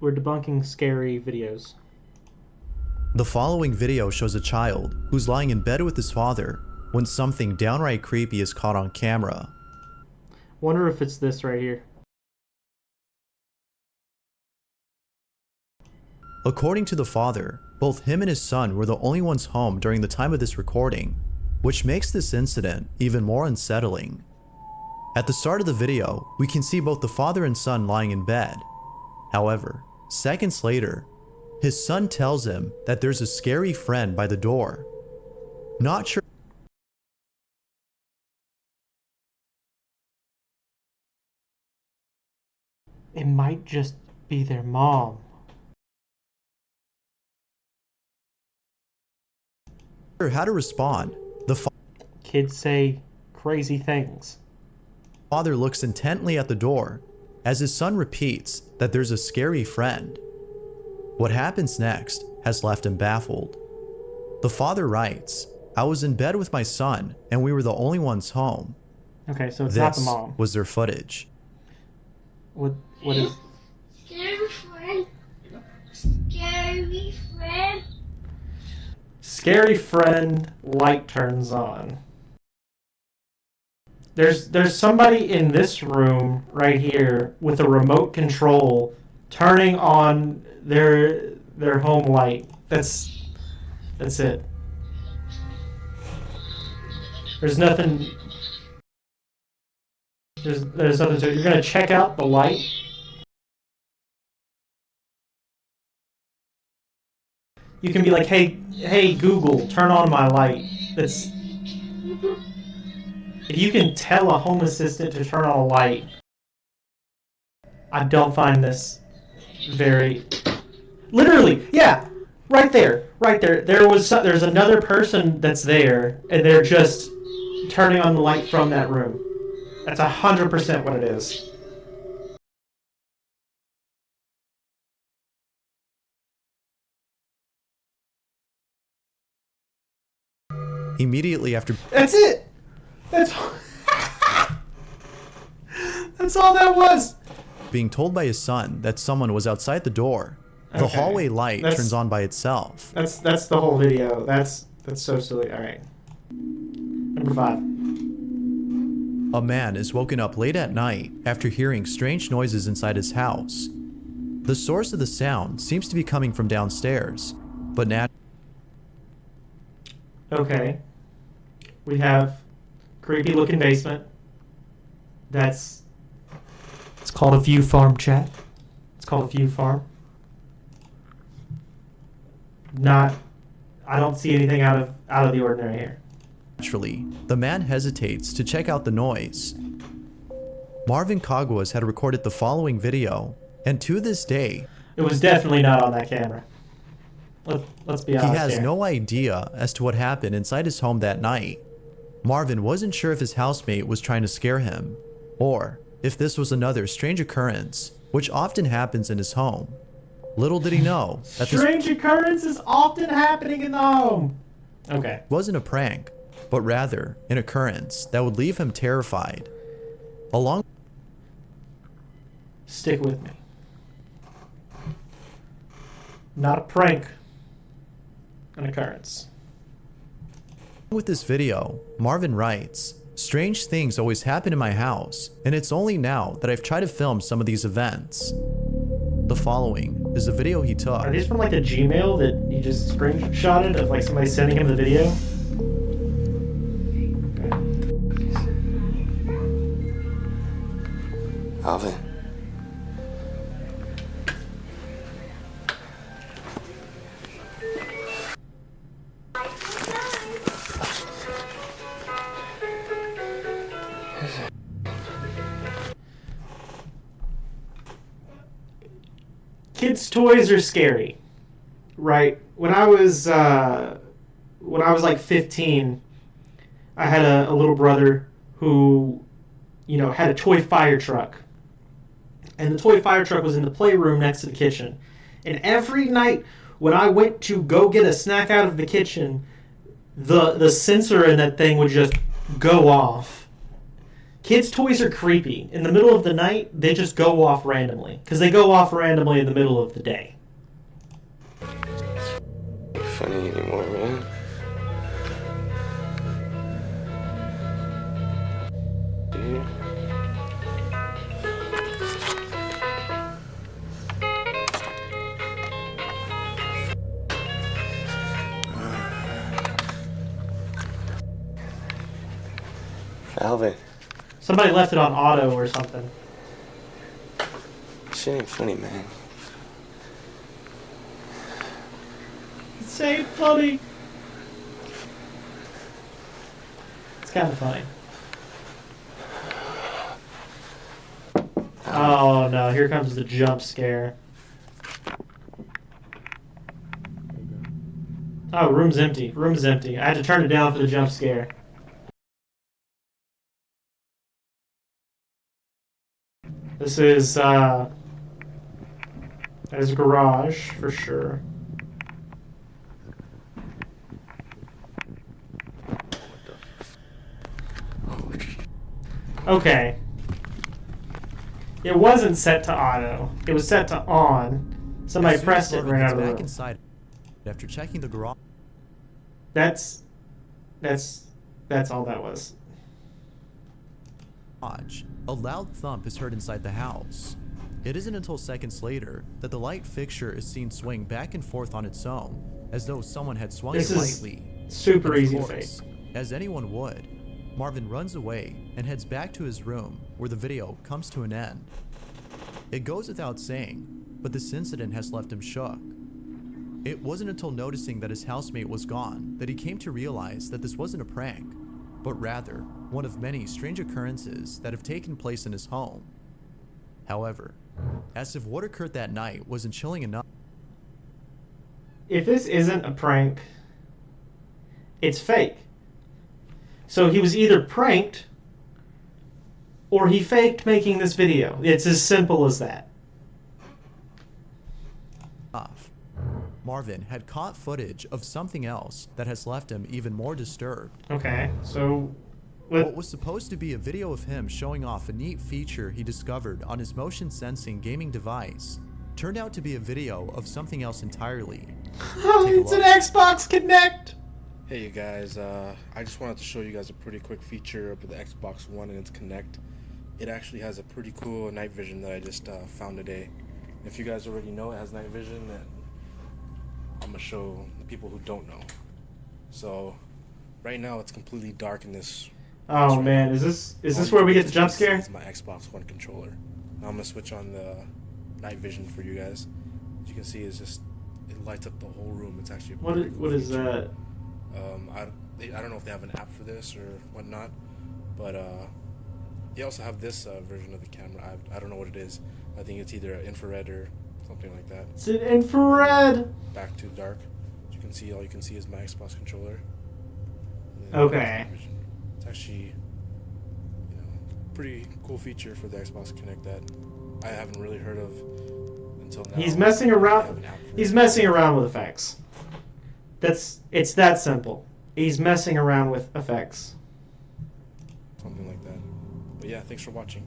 We're debunking scary videos. The following video shows a child who's lying in bed with his father when something downright creepy is caught on camera. Wonder if it's this right here. According to the father, both him and his son were the only ones home during the time of this recording, which makes this incident even more unsettling. At the start of the video, we can see both the father and son lying in bed. However, seconds later, his son tells him that there's a scary friend by the door. Not sure It might just be their mom. how to respond. The Kids say crazy things. father looks intently at the door as his son repeats that there's a scary friend. What happens next has left him baffled. The father writes, "I was in bed with my son and we were the only ones home." Okay, so it's not the This mom. was their footage. What is... Scary friend. Scary friend. Scary friend, light turns on. There's somebody in this room right here with a remote control turning on their home light. That's it. There's nothing there's nothing to it. You're gonna check out the light. You can be like, hey Google, turn on my light. That's if you can tell a home assistant to turn on a light, I don't find this very... Literally, yeah, right there. There's another person that's there, and they're just turning on the light from that room. That's 100% what it is. Immediately after That's it. That's that's all that was. being told by his son that someone was outside the door, the Okay, hallway light that's- turns on by itself. That's the whole video. That's so silly. All right. Number 5. A man is woken up late at night after hearing strange noises inside his house. The source of the sound seems to be coming from downstairs, but Okay. We have creepy looking basement. It's called a view farm, chat. It's called a view farm. I don't see anything out of the ordinary here. naturally, the man hesitates to check out the noise. Marvin Caguas had recorded the following video, and to this day, It was definitely not on that camera. Let's be he honest has here. no idea as to what happened inside his home that night. Marvin wasn't sure if his housemate was trying to scare him, or if this was another strange occurrence, which often happens in his home. Little did he know that this Strange occurrences often happening in the home. Okay. wasn't a prank, but rather an occurrence that would leave him terrified. Along Stick with me. Not a prank. An occurrence. with this video, Marvin writes, "Strange things always happen in my house, and it's only now that I've tried to film some of these events." The following is a video he took. Are these from like the Gmail that he just screenshotted of like somebody sending him the video? Alvin. Kids' toys are scary, right? When I was like 15, I had a little brother who, had a toy fire truck, and the toy fire truck was in the playroom next to the kitchen. And every night when I went to go get a snack out of the kitchen, the sensor in that thing would just go off. Kids' toys are creepy. In the middle of the night, they just go off randomly. Because they go off randomly in the middle of the day. Not funny anymore, man. Dude. Alvin, Somebody left it on auto or something. shit ain't funny, man. It's ain't funny. It's kind of funny. Oh no, here comes the jump scare. Oh, room's empty. Room's empty. I had to turn it down for the jump scare. This is, that is a garage, for sure. Okay. It wasn't set to auto. It was set to on. Somebody As soon pressed as it and Marvin ran gets out of the back room. inside after checking the garage. That's all that was. A loud thump is heard inside the house. It isn't until seconds later that the light fixture is seen swing back and forth on its own, as though someone had swung This it is lightly. super And of easy to course, fake. as anyone would, Marvin runs away and heads back to his room, where the video comes to an end. It goes without saying, but this incident has left him shook. It wasn't until noticing that his housemate was gone that he came to realize that this wasn't a prank, but rather one of many strange occurrences that have taken place in his home. However, as if what occurred that night wasn't chilling enough. If this isn't a prank, it's fake. So he was either pranked or he faked making this video. It's as simple as that. Marvin had caught footage of something else that has left him even more disturbed. Okay, so What was supposed to be a video of him showing off a neat feature he discovered on his motion sensing gaming device turned out to be a video of something else entirely. it's an Xbox Connect. Hey you guys, I just wanted to show you guys a pretty quick feature of the Xbox One and its Connect. It actually has a pretty cool night vision that I just found today. If you guys already know it has night vision, then I'm gonna show the people who don't know. So right now it's completely dark in this. Oh man, is this where we get the jump scare? It's my Xbox One controller. Now I'm gonna switch on the night vision for you guys. As you can see, it's just it lights up the whole room. It's actually a pretty cool What is feature. that? I don't know if they have an app for this or whatnot, but they also have this version of the camera. I don't know what it is. I think it's either infrared or something like that. It's an infrared. Back to dark. As you can see, all you can see is my Xbox controller. And then Okay. it's actually, pretty cool feature for the Xbox Connect that I haven't really heard of until now. He's messing They have around. an app for He's it. messing around with effects. It's that simple. He's messing around with effects. Something like that. But yeah, thanks for watching.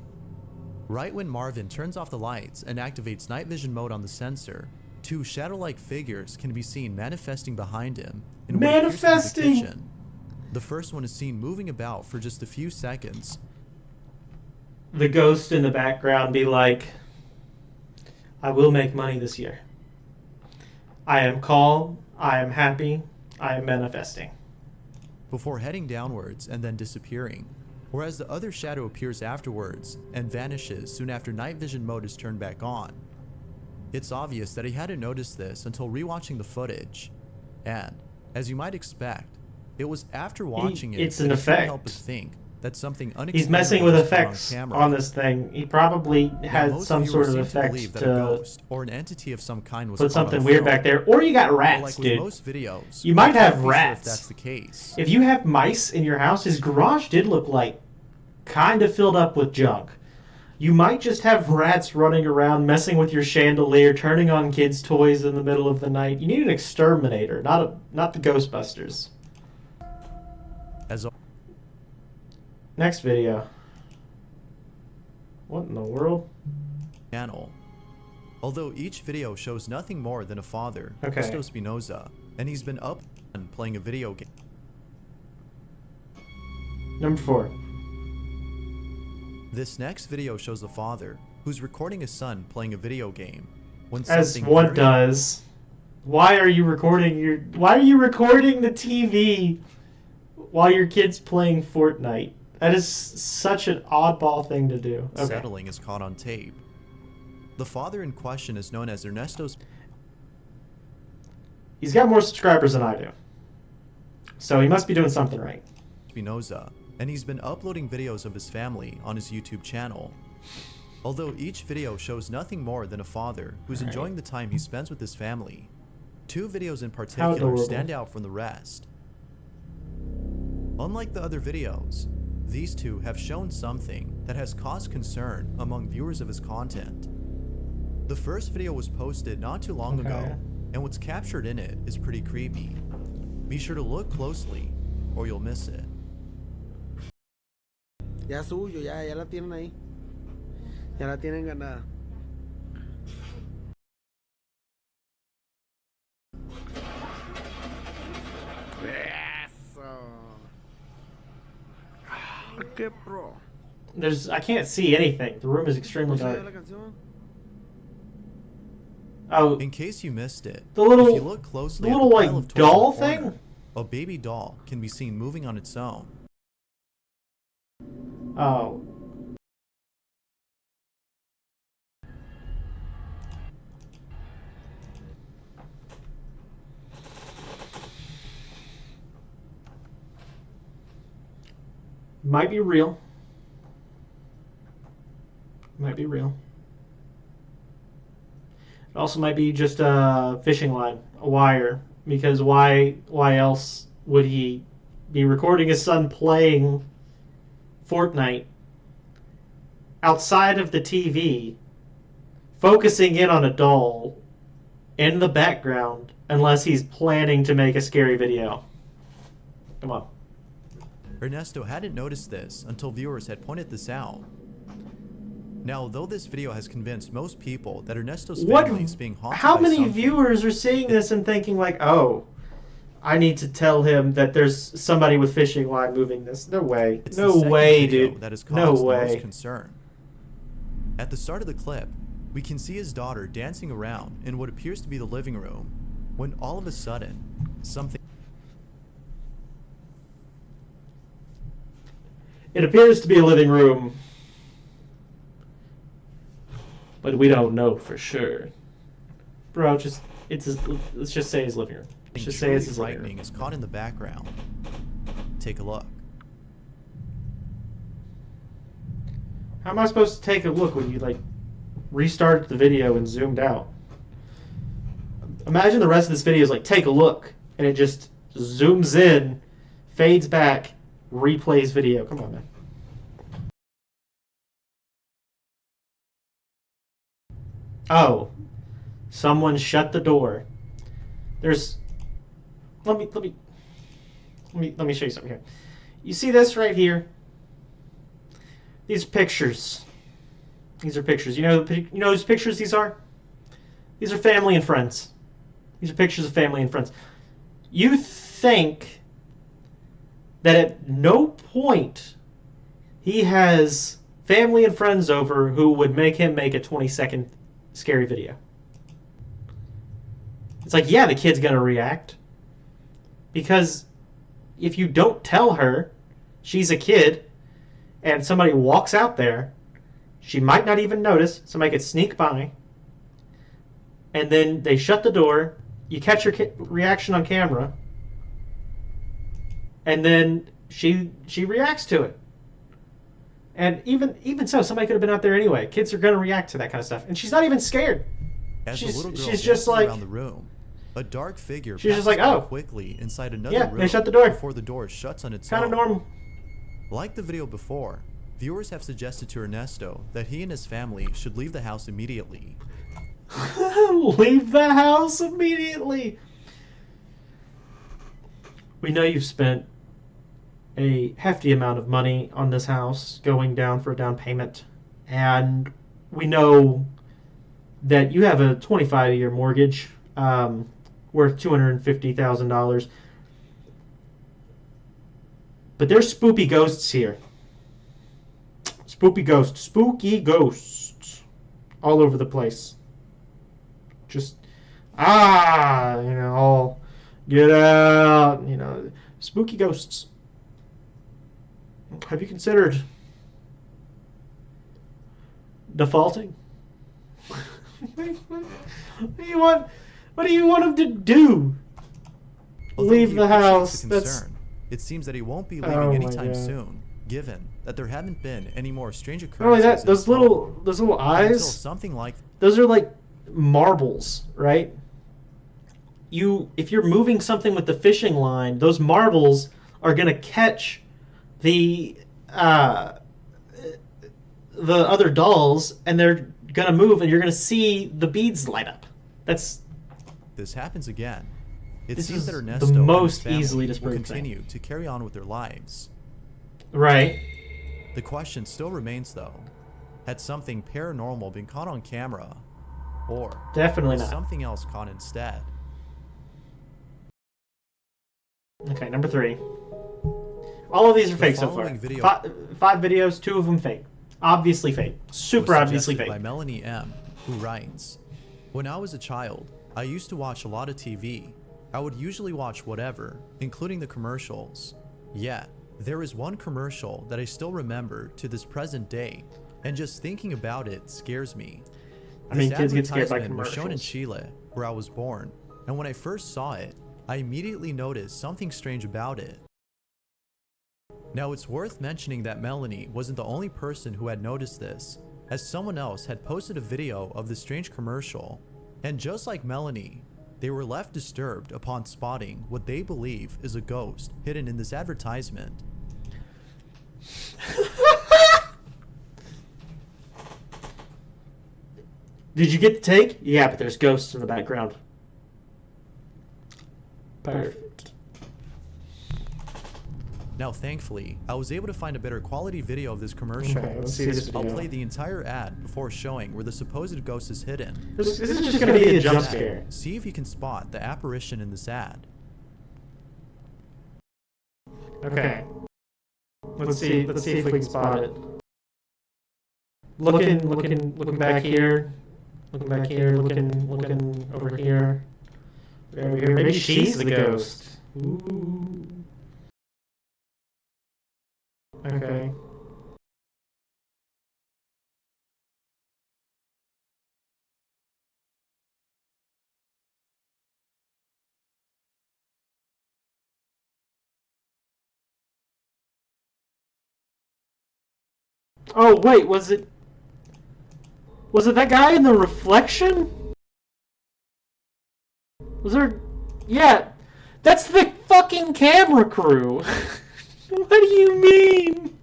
Right when Marvin turns off the lights and activates night vision mode on the sensor, two shadow-like figures can be seen manifesting behind him in what appears to be the Manifesting! kitchen. The first one is seen moving about for just a few seconds. The ghost in the background be like, I will make money this year. I am calm. I am happy. I am manifesting. Before heading downwards and then disappearing, whereas the other shadow appears afterwards and vanishes soon after night vision mode is turned back on. It's obvious that he hadn't noticed this until rewatching the footage, and, as you might expect, it was after watching it's it an that he couldn't effect. help but think that something unexplainable He's messing with was caught effects camera. on this thing. He probably Now, had most some sort viewers of seem to effect believe that a to ghost or an entity of some kind was put caught on something weird film. back there. Or you got But rats, like with dude. most videos, You might we have can't be sure rats. if that's the case. If you have mice in your house, his garage did look like kind of filled up with junk. You might just have rats running around, messing with your chandelier, turning on kids' toys in the middle of the night. You need an exterminator, not the Ghostbusters. As Next video. What in the world? channel. Although each video shows nothing more than a father, Okay. Ernesto Spinoza, and he's been up and playing a video game. Number 4. This next video shows a father who's recording his son playing a video game. When As something one very does. Why are you recording the TV while your kid's playing Fortnite? That is such an oddball thing to do. Okay. unsettling is caught on tape. The father in question is known as Ernesto He's got more subscribers than I do. So he must be doing something right. Spinoza, and he's been uploading videos of his family on his YouTube channel. Although each video shows nothing more than a father who's enjoying the time he spends with his family, 2 videos in particular adorable. stand out from the rest. Unlike the other videos, these 2 have shown something that has caused concern among viewers of his content. The first video was posted not too long ago, and what's captured in it is pretty creepy. Be sure to look closely, or you'll miss it. Ya suyo, ya la tienen ahí. Ya la tienen ganada. Eso. Qué pro. I can't see anything. The room is extremely ¿No sabes dark. la canción? In Oh, case you missed it, The little- if you look closely the at little, the like, pile of toys doll in the corner, thing? a baby doll can be seen moving on its own. oh. Might be real. Might be real. It also might be just a fishing line, a wire. Because why else would he be recording his son playing Fortnite outside of the TV, focusing in on a doll in the background, unless he's planning to make a scary video? Come on. Ernesto hadn't noticed this until viewers had pointed this out. Now, though this video has convinced most people that Ernesto's family is being haunted How by many something, viewers are seeing this and thinking like, oh, I need to tell him that there's somebody with fishing line moving this? No way. it's the No second way, video dude. that has caused No the most way. concern. At the start of the clip, we can see his daughter dancing around in what appears to be the living room, when all of a sudden, something It appears to be a living room, but we don't know for sure. Bro, let's just say his living room. Let's just say truly it's his living frightening room. is caught in the background. Take a look. How am I supposed to take a look when you like restarted the video and zoomed out? Imagine the rest of this video is like, take a look, and it just zooms in, fades back, replays video. Come on, man. Oh, someone shut the door. There's. Let me show you something here. You see this right here? These pictures. These are pictures. You know whose pictures these are? These are family and friends. These are pictures of family and friends. You think that at no point he has family and friends over who would make him make a 20-second scary video. It's like, yeah, the kid's going to react. Because if you don't tell her she's a kid and somebody walks out there, she might not even notice. Somebody could sneak by. And then they shut the door. You catch her reaction on camera. And then she reacts to it. And even so, somebody could have been out there anyway. Kids are going to react to that kind of stuff. And she's not even scared. As She's- the little girl she's just dances like- around the room, a dark figure She's just passes like, by oh. quickly inside another Yeah, room they shut the door. before the door shuts on its Kind of own. normal. Like the video before, viewers have suggested to Ernesto that he and his family should leave the house immediately. Leave the house immediately. We know you've spent a hefty amount of money on this house, going down for a down payment, and we know that you have a 25-year mortgage worth $250,000. But there's spoopy ghosts here. Spooky ghosts all over the place. Just, all get out, spooky ghosts. Have you considered defaulting? What do you want? What do you want him to do? Although Leave he the appreciates house. the That's concern, it seems that he won't be Oh leaving my anytime God. soon, given that there haven't been any more strange not only occurrences. that. Those little until eyes. something like Those are like marbles, right? If you're moving something with the fishing line, those marbles are gonna catch the other dolls, and they're gonna move, and you're gonna see the beads light up. this happens again, it This seems is that the Ernesto and his most family easily will disproved continue to carry on with their lives. right. The question still remains though, had something paranormal been caught on camera, or Definitely was not. something else caught instead? Okay, number 3. All of these are fake so far. following video- 5 videos, 2 of them fake. Obviously fake. Super was obviously suggested fake. by Melanie M, who writes, "When I was a child, I used to watch a lot of TV. I would usually watch whatever, including the commercials. Yet, there is one commercial that I still remember to this present day, and just thinking about it scares me. I mean, This kids get scared by advertisement was shown in commercials. Chile, where I was born, and when I first saw it, I immediately noticed something strange about it. Now, it's worth mentioning that Melanie wasn't the only person who had noticed this, as someone else had posted a video of the strange commercial, and just like Melanie, they were left disturbed upon spotting what they believe is a ghost hidden in this advertisement. Did you get the take? Yeah, but there's ghosts in the background. Perfect. Now, thankfully, I was able to find a better quality video of this commercial. Okay, let's see this I'll video. play the entire ad before showing where the supposed ghost is hidden. This is just gonna be a jump scare. See if you can spot the apparition in this ad. Okay. Let's see if we can spot it. Looking back here. Looking back here. Looking over here. Over here. Maybe she's the ghost. Ooh. Okay. Oh wait, was it that guy in the reflection? Was there? Yeah, that's the fucking camera crew. What do you mean?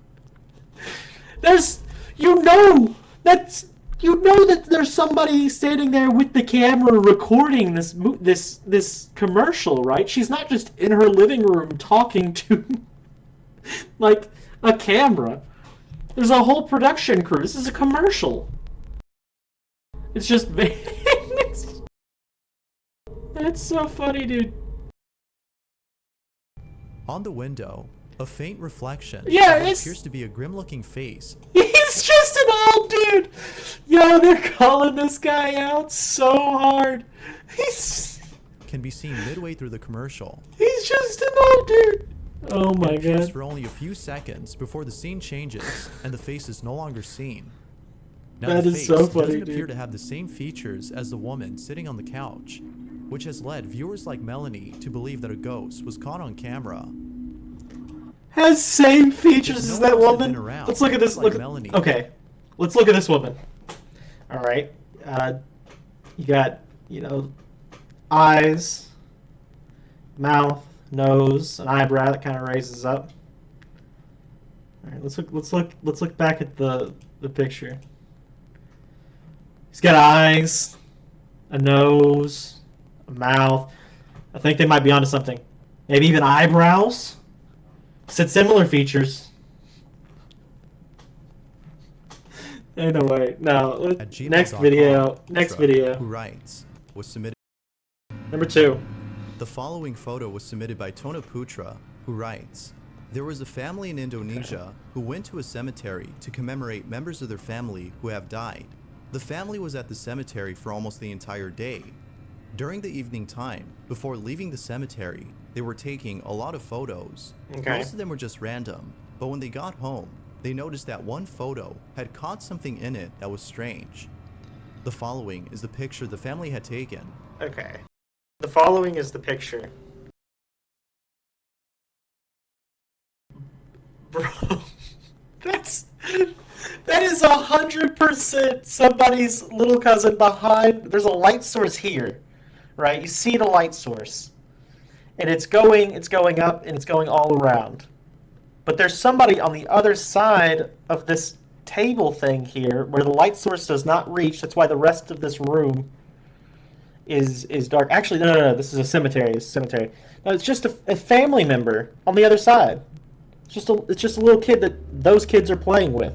You know that there's somebody standing there with the camera recording this commercial, right? She's not just in her living room talking to like a camera. There's a whole production crew. This is a commercial. It's just that's so funny, dude. On the window, a faint reflection Yeah, of what it's- appears to be a grim-looking face He's just an old dude. Yo, they're calling this guy out so hard. He's can be seen midway through the commercial. just an old dude. Oh my It appears god. for only a few seconds before the scene changes and the face is no longer seen. Now, That the is face so funny, doesn't appear dude. to have the same features as the woman sitting on the couch, which has led viewers like Melanie to believe that a ghost was caught on camera. Has same features If as no that one had woman. been around, Let's look at this. like Look at Melanie. Okay, let's look at this woman. All right. You got eyes, mouth, nose, an eyebrow that kind of raises up. All right. Let's look back at the picture. He's got eyes, a nose, a mouth. I think they might be onto something. Maybe even eyebrows. Said similar features. Ain't no way. No. at Next gmail.com, video. Next Putra, video. who writes, was submitted. Number 2. The following photo was submitted by Tona Putra, who writes, there was a family in Indonesia who went to a cemetery to commemorate members of their family who have died. The family was at the cemetery for almost the entire day. During the evening time, before leaving the cemetery, they were taking a lot of photos. Okay. Most of them were just random, but when they got home, they noticed that one photo had caught something in it that was strange. The following is the picture the family had taken. Okay. The following is the picture. Bro, that is 100% somebody's little cousin behind. There's a light source here, right? You see the light source, and it's going up, and it's going all around. But there's somebody on the other side of this table thing here, where the light source does not reach. That's why the rest of this room is dark. Actually, no. This is a cemetery. It's a cemetery. No, it's just a family member on the other side. It's just a little kid that those kids are playing with.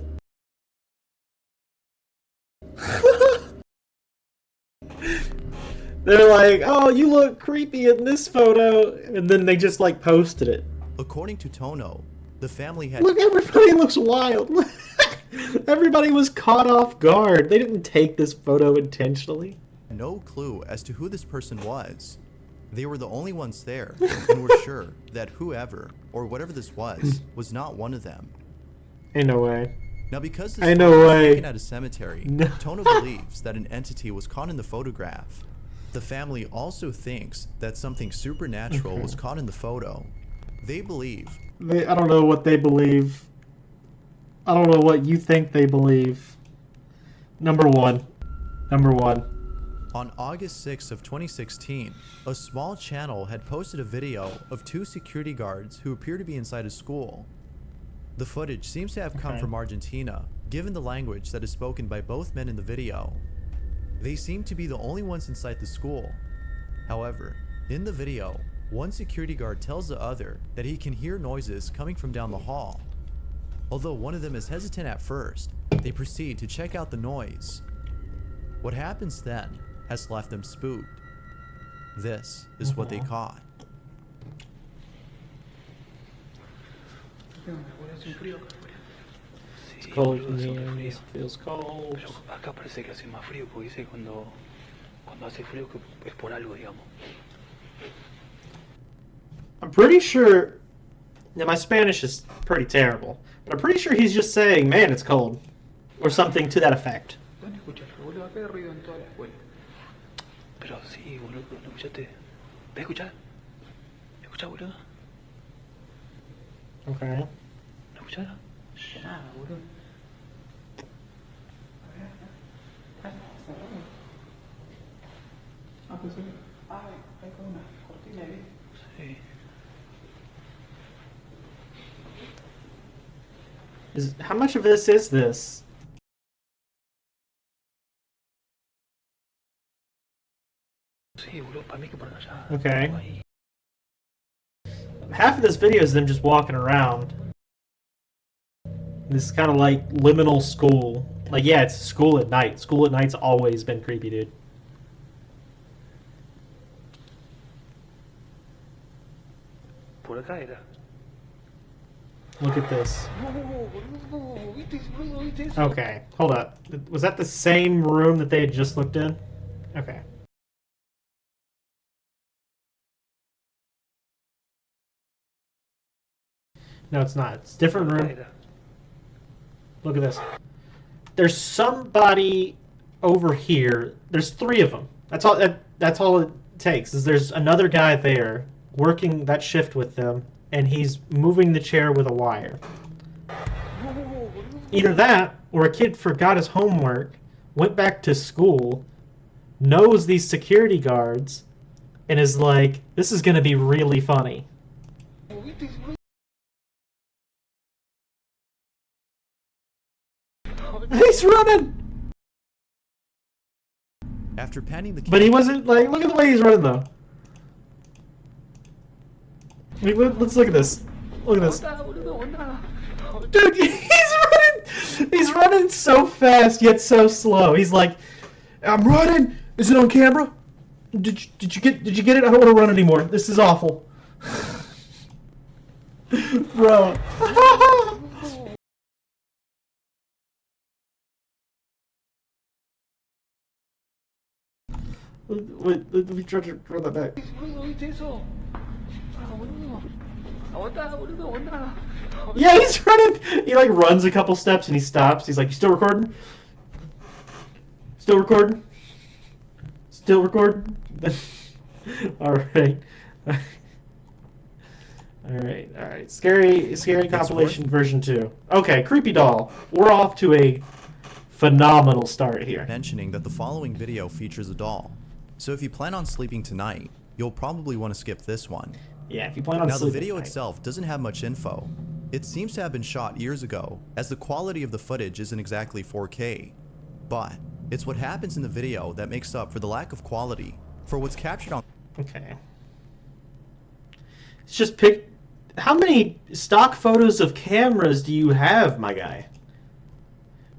They're like, oh, you look creepy in this photo, and then they just like posted it. According to Tono, the family had Look, everybody looks wild. Everybody was caught off guard. They didn't take this photo intentionally. no clue as to who this person was. They were the only ones there and were sure that whoever or whatever this was not one of them. Ain't no way. Now, because this Ain't photo no was way. taken at a cemetery, No. Tono believes that an entity was caught in the photograph. The family also thinks that something supernatural was caught in the photo. They believe I don't know what they believe. I don't know what you think they believe. Number one. on August 6th of 2016, a small channel had posted a video of 2 security guards who appear to be inside a school. The footage seems to have come from Argentina, given the language that is spoken by both men in the video. They seem to be the only ones inside the school. However, in the video, one security guard tells the other that he can hear noises coming from down the hall. Although one of them is hesitant at first, they proceed to check out the noise. What happens then has left them spooked. This is what they caught. It's cold in here. It feels cold. Pero acá parece que hace más frío, porque dice cuando hace frío que es por algo, digamos. I'm pretty sure. Now, my Spanish is pretty terrible, but I'm pretty sure he's just saying, man, it's cold. Or something to that effect. ¿Dónde escuchas? Boludo, acá hay ruido en toda la escuela. Pero sí, boludo, ¿no escuchaste? ¿Ves escuchar? ¿Escuchás, boludo? Okay. ¿No escuchás? Nada, boludo. Hay como una cortina ahí. Sí. How much of this is this? Sí, boludo, para mí que por allá. Okay. Ahí. Half of this video is them just walking around. This is kind of like liminal school. Like, yeah, it's school at night. School at night's always been creepy, dude. Por acá era. Look at this. No, boludo, ¿viste, boludo? ¿Viste eso? Okay, hold up. Was that the same room that they had just looked in? Okay. No, it's not. It's a different Por acá room. era. Look at this. There's somebody over here. There's 3 of them. That's all. That's all it takes. Is there's another guy there working that shift with them, and he's moving the chair with a wire. Either that, or a kid forgot his homework, went back to school, knows these security guards, and is like, "This is gonna be really funny." He's running! After panning the But he wasn't like, look at the way he's running though. Let's look at this. Look at this. Dude, he's running He's running so fast yet so slow. He's like, I'm running. Is it on camera? Did you get it? I don't want to run anymore. This is awful. Bro. Wait, let me try to run that back. ¿No viste eso? Ah, boludo. Aguanta, boludo, aguanta. Yeah, he's running. He like runs a couple steps and he stops. He's like, "You still recording? Still recording? Still recording?" All right. All right. Scary compilation version 2. Okay, creepy doll. We're off to a phenomenal start here. Mentioning that the following video features a doll. So if you plan on sleeping tonight, you'll probably want to skip this one. Yeah, if you plan on Now the sleeping video tonight. itself doesn't have much info. It seems to have been shot years ago, as the quality of the footage isn't exactly 4K. But it's what happens in the video that makes up for the lack of quality for what's captured on. Okay. It's just pick. How many stock photos of cameras do you have, my guy?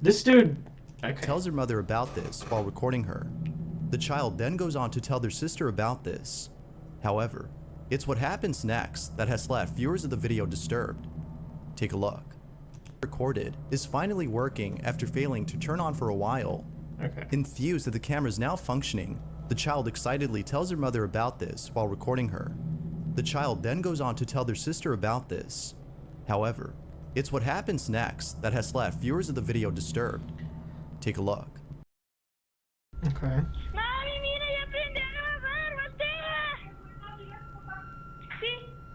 This dude. Okay. Tells her mother about this while recording her. The child then goes on to tell their sister about this. However, it's what happens next that has left viewers of the video disturbed. Take a look. Recorded is finally working after failing to turn on for a while. Okay. Enthused that the camera is now functioning, the child excitedly tells her mother about this while recording her. The child then goes on to tell their sister about this. However, it's what happens next that has left viewers of the video disturbed. Take a look. Okay. Mami, mira, ya aprendí a grabar, voltea. Sí.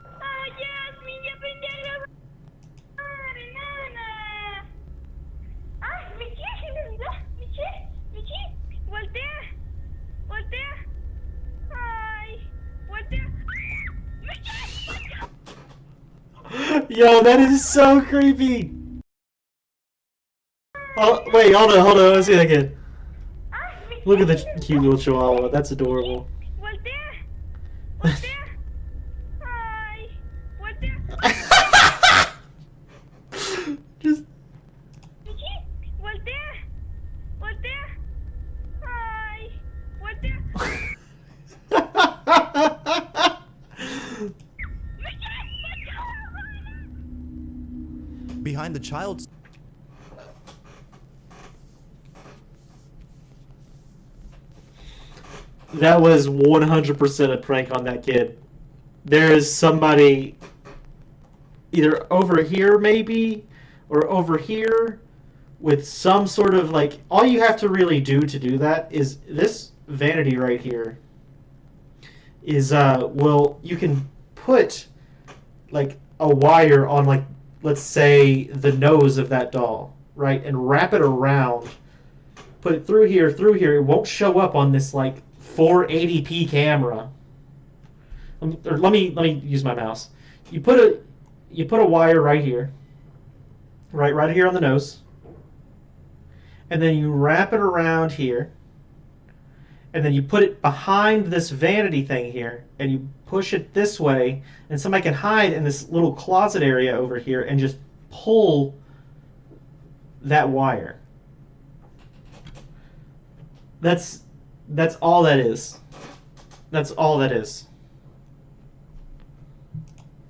Oh, Jasmine, ya aprendí a grabar. Nana. Ah, Michi, se me olvidó. Michi, voltea. Voltea. Ay, voltea. Michi, Yo, that is so creepy. Oh, wait, hold on. Let's see that again. Look at the cute little chihuahua. That's adorable. voltea. Voltea. Ay, voltea. Just. Michi, voltea. Voltea. Ay, voltea. Behind the child's That was 100% a prank on that kid. There is somebody either over here maybe or over here with some sort of like, all you have to really do to do that is this vanity right here is well, you can put like a wire on, like, let's say the nose of that doll, right, and wrap it around, put it through here, it won't show up on this like 480p camera. Let me use my mouse. You put a wire right here, right here on the nose, and then you wrap it around here, and then you put it behind this vanity thing here, and you push it this way, and somebody can hide in this little closet area over here and just pull that wire. That's all that is. That's all that is.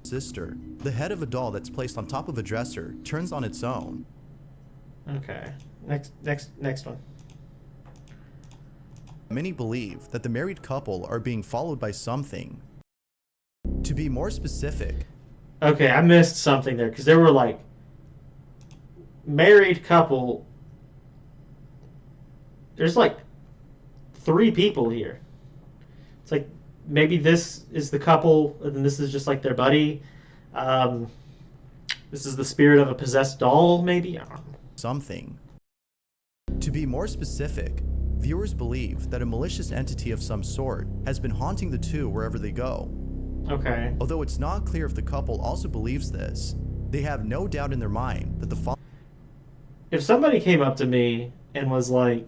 sister, the head of a doll that's placed on top of a dresser turns on its own. Okay. Next one. Many believe that the married couple are being followed by something. To be more specific, Okay, I missed something there because there were like married couple. There's like 3 people here. It's like maybe this is the couple, and then this is just like their buddy. This is the spirit of a possessed doll, maybe. I don't know. something. To be more specific, viewers believe that a malicious entity of some sort has been haunting the two wherever they go. Okay. Although it's not clear if the couple also believes this, they have no doubt in their mind that the If somebody came up to me and was like,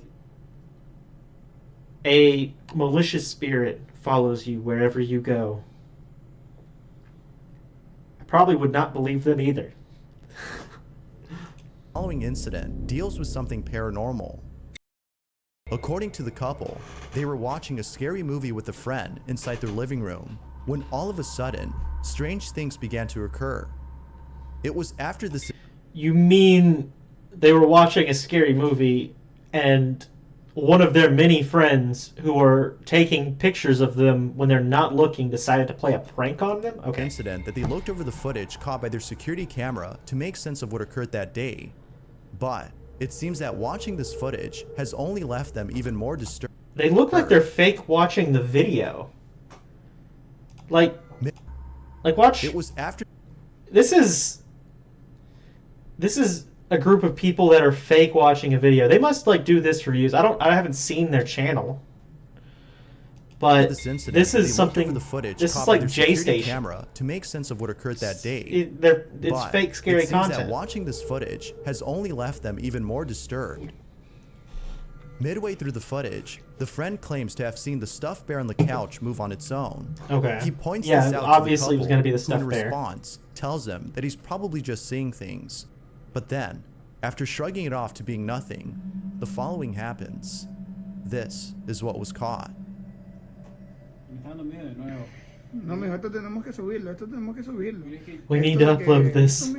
a malicious spirit follows you wherever you go, I probably would not believe them either. following incident deals with something paranormal. According to the couple, they were watching a scary movie with a friend inside their living room when all of a sudden, strange things began to occur. It was after this. You mean they were watching a scary movie and one of their many friends who are taking pictures of them when they're not looking decided to play a prank on them? Okay. Incident that they looked over the footage caught by their security camera to make sense of what occurred that day. But it seems that watching this footage has only left them even more disturbed. They look like they're fake watching the video. Like watch. It was after. This is a group of people that are fake watching a video. They must like do this for views. I haven't seen their channel. But this is something. This is like J Station camera to make sense of what occurred that day. It's fake scary content. That watching this footage has only left them even more disturbed. Midway through the footage, the friend claims to have seen the stuffed bear on the couch move on its own. Okay. He points this out obviously to the couple, it was going to be the who stuffed in bear. response tells him that he's probably just seeing things. But then, after shrugging it off to being nothing, the following happens. This is what was caught. No, mijo, esto tenemos que subirlo, We need to upload this.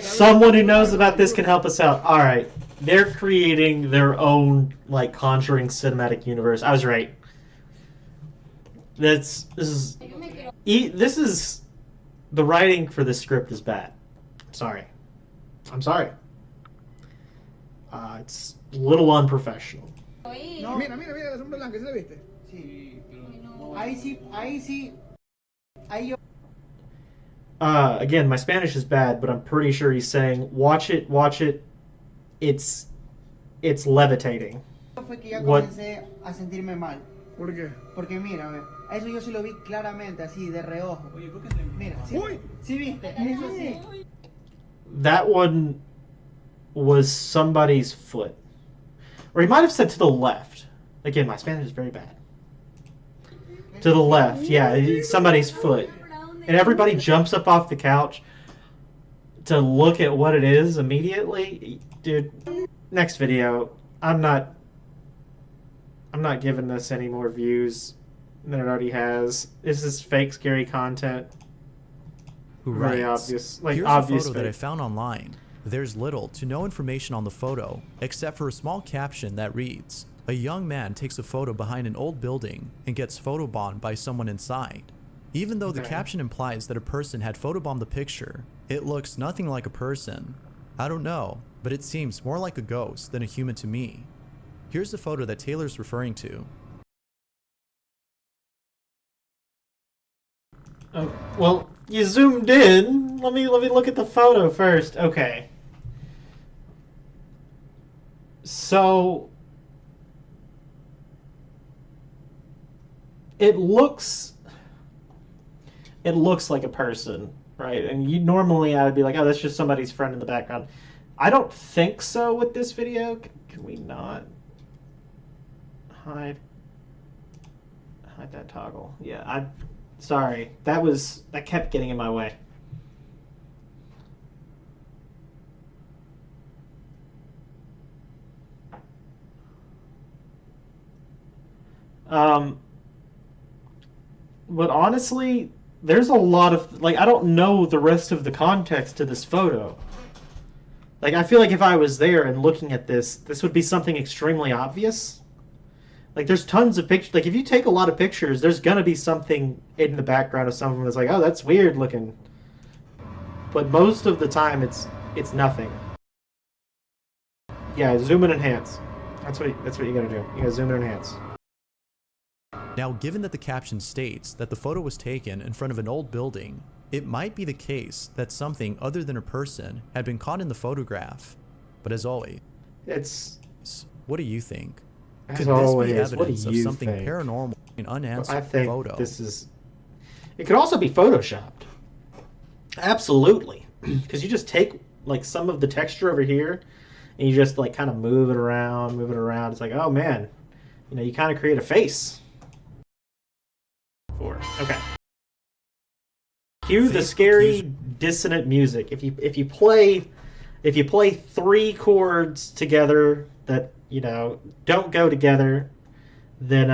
Someone who knows about this can help us out. Alright. They're creating their own, like, Conjuring cinematic universe. I was right. This is... The writing for this script is bad. I'm sorry. It's a little unprofessional. No, mira, la sombra blanca, ¿sí la viste? Sí, pero ahí sí. Again, my Spanish is bad, but I'm pretty sure he's saying, watch it, it's levitating. Fue que ya What? comencé a sentirme mal. ¿Por qué? Porque mira, ve, eso yo sí lo vi claramente, así, de reojo. Oye, ¿por qué te... Mira, ¿sí, Uy. ¿sí viste? Eso sí. That one was somebody's foot. Or he might have said to the left. Again, my Spanish is very bad. To the left, yeah, it's somebody's foot. And everybody jumps up off the couch to look at what it is immediately. Dude, next video. I'm not giving this any more views than it already has. This is fake scary content. Who Very writes, obvious. Like, here's obvious a photo that I fake. found online. There's little to no information on the photo, except for a small caption that reads, "A young man takes a photo behind an old building and gets photobombed by someone inside." Even though the Okay. caption implies that a person had photobombed the picture, it looks nothing like a person. I don't know, but it seems more like a ghost than a human to me. Here's the photo that Taylor's referring to. Oh, well, you zoomed in. Let me look at the photo first. Okay. So it looks like a person, right? And you normally I would be like, oh, that's just somebody's friend in the background. I don't think so with this video. Can we not hide that toggle? Yeah, sorry. That kept getting in my way. But honestly, there's a lot of, like, I don't know the rest of the context to this photo. Like, I feel like if I was there and looking at this would be something extremely obvious. Like, there's tons of pictures. Like, if you take a lot of pictures, there's gonna be something in the background of some of them that's like, oh, that's weird looking. But most of the time, it's nothing. Yeah, zoom and enhance. That's what you gotta do. You gotta zoom and enhance. Now, given that the caption states that the photo was taken in front of an old building, it might be the case that something other than a person had been caught in the photograph. But as always, what do you think? Could this be evidence of something paranormal, an unanswered photo? It could also be photoshopped. Absolutely. Because you just take, like, some of the texture over here and you just, like, kind of move it around. It's like, oh man, you kind of create a face. Okay. Cue the scary dissonant music. If you play if you play 3 chords together that, don't go together, then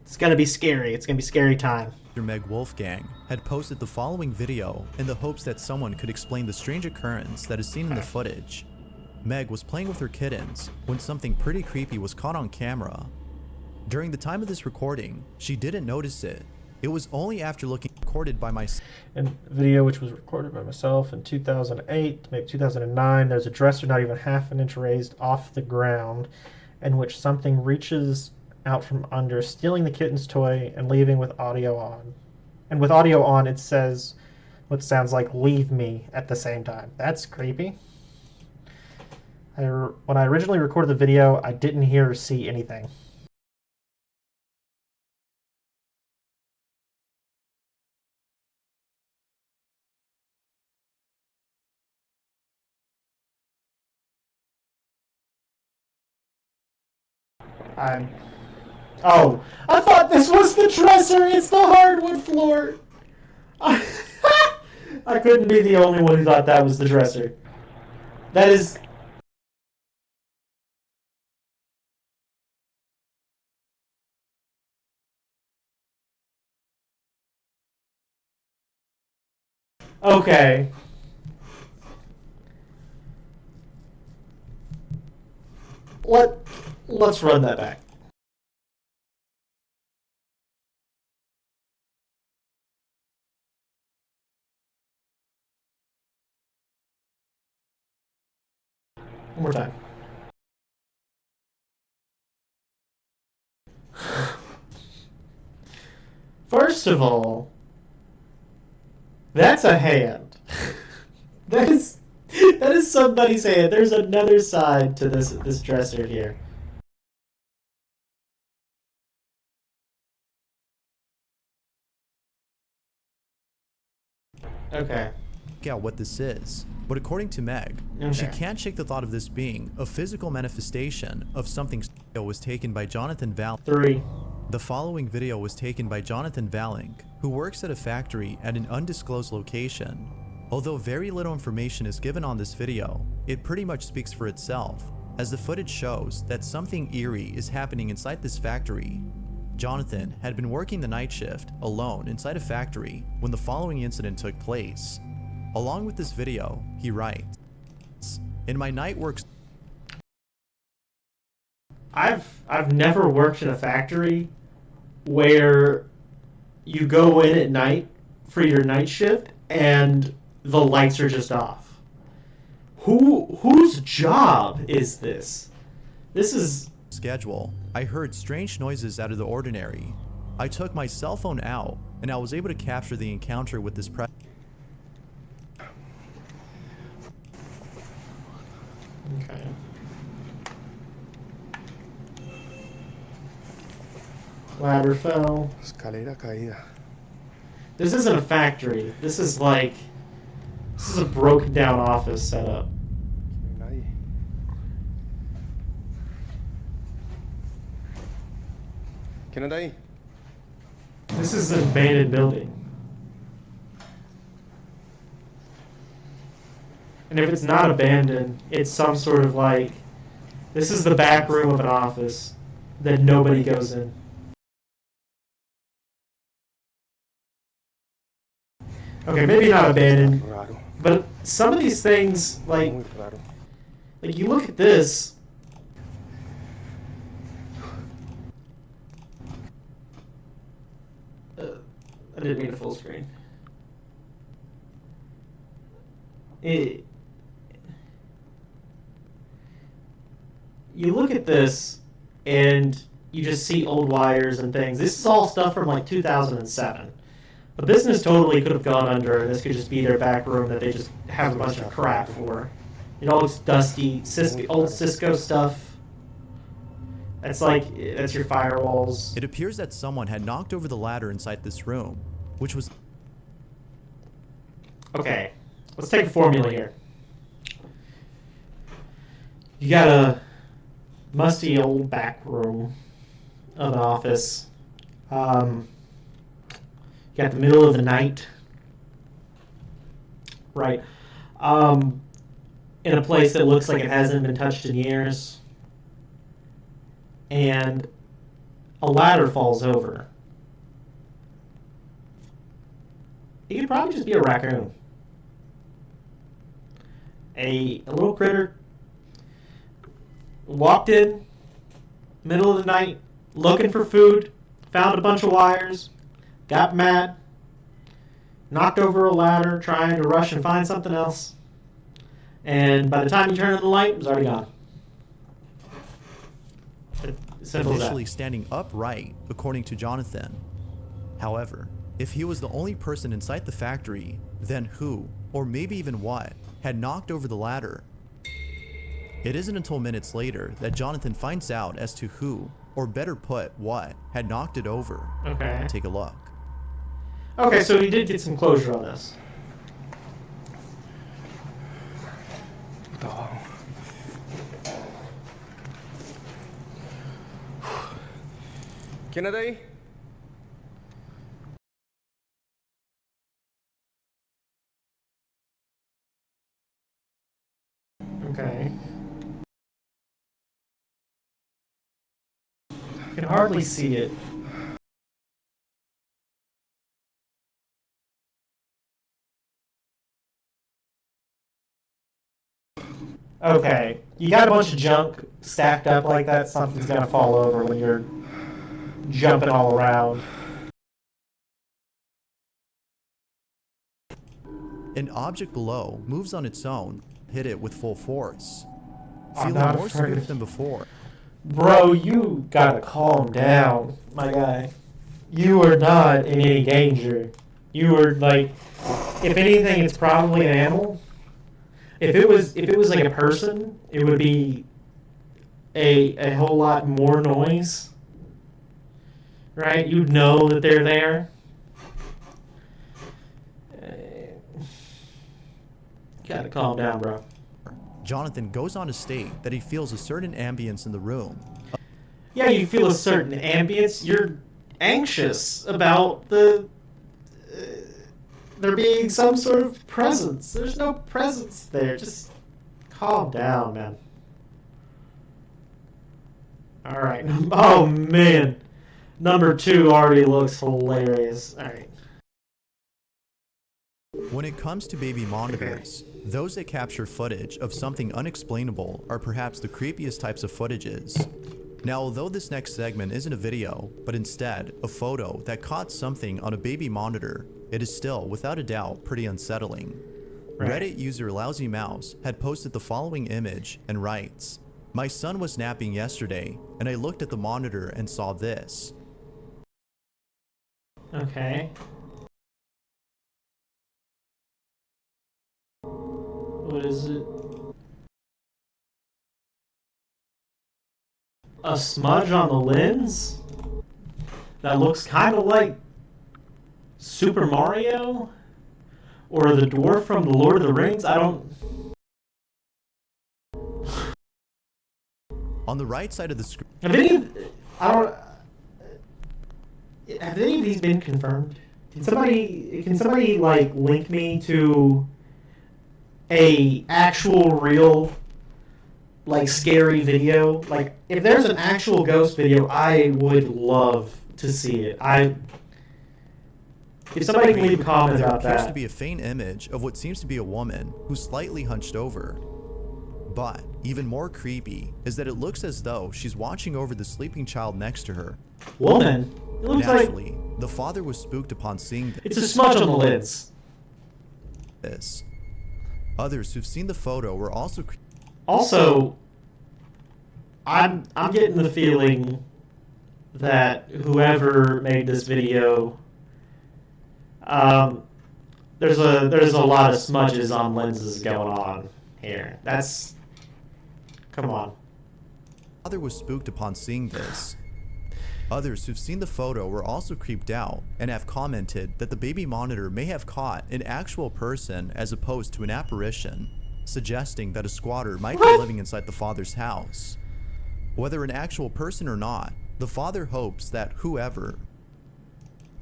it's going to be scary. It's going to be scary time. Meg Wolfgang had posted the following video in the hopes that someone could explain the strange occurrence that is seen in the footage. Meg was playing with her kittens when something pretty creepy was caught on camera. During the time of this recording, she didn't notice it. It was only after looking recorded by myself. In video which was recorded by myself in 2008, maybe 2009, there's a dresser not even half an inch raised off the ground in which something reaches out from under, stealing the kitten's toy and leaving with audio on. And with audio on, it says what sounds like "leave me" at the same time. That's creepy. When I originally recorded the video, I didn't hear or see anything. Oh, I thought this was the dresser. It's the hardwood floor. I couldn't be the only one who thought that was the dresser. That is... Okay. Let's run that back. One more time. First of all, that's a hand. That is somebody's hand. There's another side to this dresser here. Okay. Out what this is, but according to Meg, she can't shake the thought of this being a physical manifestation of something. Was taken by Jonathan Valink. 3. The following video was taken by Jonathan Valink, who works at a factory at an undisclosed location. Although very little information is given on this video, it pretty much speaks for itself, as the footage shows that something eerie is happening inside this factory. Jonathan had been working the night shift alone inside a factory when the following incident took place. Along with this video, he writes, "In my night work..." I've never worked in a factory where you go in at night for your night shift and the lights are just off. Whose job is this? This is... Schedule. I heard strange noises out of the ordinary. I took my cell phone out and I was able to capture the encounter with this Okay. Ladder fell. Escalera caída. This isn't a factory. This is a broken down office setup. Nadie. ¿Quién anda ahí? This is an abandoned building. And if it's not abandoned, it's some sort of this is the back room of an office that nobody goes in. Okay, maybe not abandoned, but some of these things, like you look at this. I didn't mean a full screen. You look at this and you just see old wires and things. This is all stuff from 2007. A business totally could have gone under, and this could just be their back room that they just have a bunch of crap for. It all looks dusty, old Cisco stuff. That's your firewalls. It appears that someone had knocked over the ladder inside this room, which was... Okay, let's take a formula here. You got a musty old back room of an office. You got the middle of the night. Right. in a place that looks like it hasn't been touched in years, and a ladder falls over. It could probably just be a raccoon. A little critter walked in, middle of the night, looking for food, found a bunch of wires, got mad, knocked over a ladder, trying to rush and find something else. And by the time you turn on the light, it was already gone. Simple as that. Initially standing upright, according to Jonathan. However, if he was the only person inside the factory, then who, or maybe even what, had knocked over the ladder? It isn't until minutes later that Jonathan finds out as to who, or better put, what, had knocked it over. Okay. Take a look. Okay, so he did get some closure on this. Puta abajo. ¿Quién está ahí? Okay. I can hardly see it. Okay, you got a bunch of junk stacked up like that, something's gonna fall over when you're jumping all around. An object below moves on its own, hit it with full force. I'm Feeling not more afraid. spooked than before. Bro, you gotta calm down, my guy. You are not in any danger. You are like, if anything, it's probably an animal. If it was like a person, it would be a whole lot more noise, right? You'd know that they're there. Gotta calm down, bro. Jonathan goes on to state that he feels a certain ambience in the room. Yeah, you feel a certain ambience. You're anxious about the there being some sort of presence. There's no presence there. Just calm down, man. All right. Oh man, number 2 already looks hilarious. All right. When it comes to baby monitors, those that capture footage of something unexplainable are perhaps the creepiest types of footages. Now, although this next segment isn't a video, but instead a photo that caught something on a baby monitor, it is still, without a doubt, pretty unsettling. Right. Reddit user Lousy Mouse had posted the following image and writes, "My son was napping yesterday, and I looked at the monitor and saw this." Okay. What is it? A smudge on the lens? That looks kind of like Super Mario? Or the dwarf from the Lord of the Rings? I don't... On the right side of the screen, Have any of... I don't... Have any of these been confirmed? Can somebody like link me to a actual real like scary video? Like if there's an actual ghost video, I would love to see it. If somebody can leave a comment there about appears to that. be a faint image of what seems to be a woman who's slightly hunched over. But even more creepy is that it looks as though she's watching over the sleeping child next to her. Woman? It looks like Naturally, the father was spooked upon seeing it's a smudge on the lids. this. Others who've seen the photo were also Also, I'm getting the feeling that whoever made this video, there's a lot of smudges on lenses going on here. That's, come on. father was spooked upon seeing this. Others who've seen the photo were also creeped out and have commented that the baby monitor may have caught an actual person as opposed to an apparition, suggesting that a squatter might be living inside the father's house. Whether an actual person or not, the father hopes that whoever,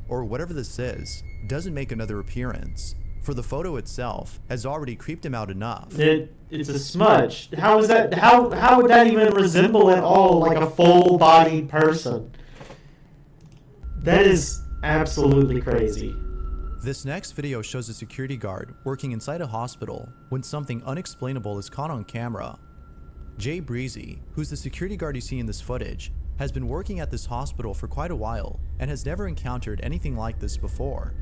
or whatever this is, doesn't make another appearance. for the photo itself has already creeped him out enough. It's a smudge. How is that? How would that even resemble at all like a full-bodied person? That is absolutely crazy. This next video shows a security guard working inside a hospital when something unexplainable is caught on camera. Jay Breezy, who's the security guard you see in this footage, has been working at this hospital for quite a while and has never encountered anything like this before.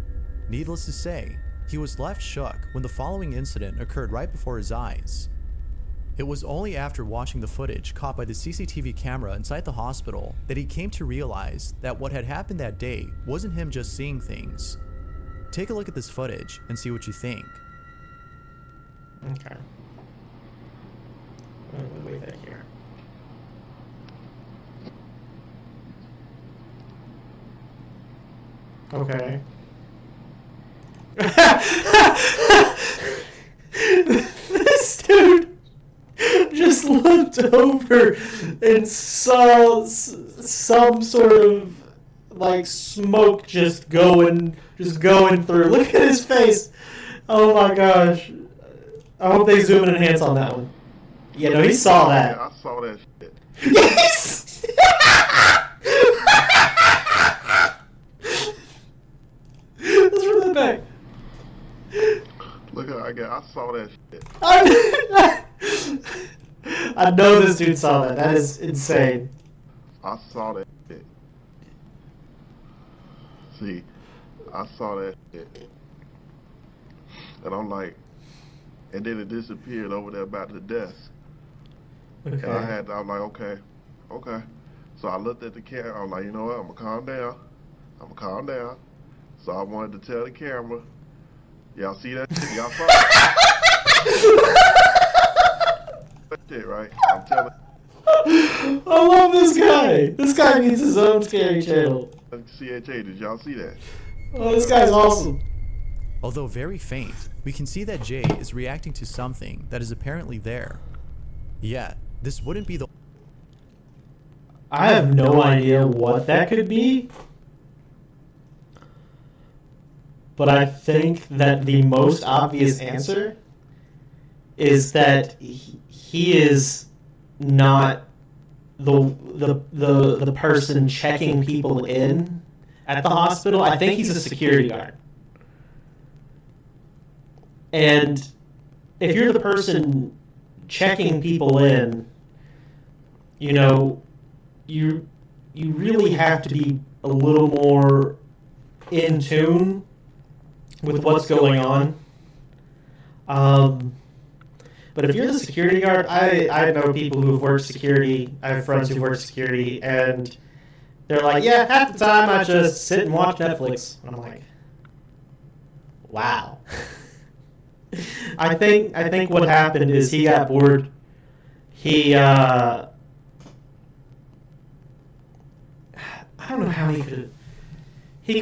Needless to say, he was left shook when the following incident occurred right before his eyes. It was only after watching the footage caught by the CCTV camera inside the hospital that he came to realize that what had happened that day wasn't him just seeing things. Take a look at this footage and see what you think. Okay. Wait that here. Okay. This dude just looked over and saw some sort of like smoke just going through. Look at his face. Oh my gosh. I hope they zoom and enhance on that one. Yeah, no, he saw that. I saw that shit. Yes! Let's run that back. Look at I saw that shit. I know this dude saw that. That is insane. I saw that shit. See, I saw that shit. And I'm like, and then it disappeared over there by the desk. Okay. And I'm like, okay. So I looked at the camera. I'm like, you know what? I'm gonna calm down. So I wanted to tell the camera, y'all see that shit? Y'all saw that shit, right? I'm telling. I love this guy. This guy needs his own scary channel. CHA, did y'all see that? Oh, this guy's awesome. Although very faint, we can see that Jay is reacting to something that is apparently there. Yet, this wouldn't be the... I have no idea what that could be. But I think that the most obvious answer is that he is not the person checking people in at the hospital. I think he's a security guard. And if you're the person checking people in, you know, you really have to be a little more in tune with what's going on. But if you're the security guard, I know people who've worked security. I have friends who've worked security, and they're like, yeah, half the time I just sit and watch Netflix. And I'm like, wow. I think what happened is he got bored. I don't know how he could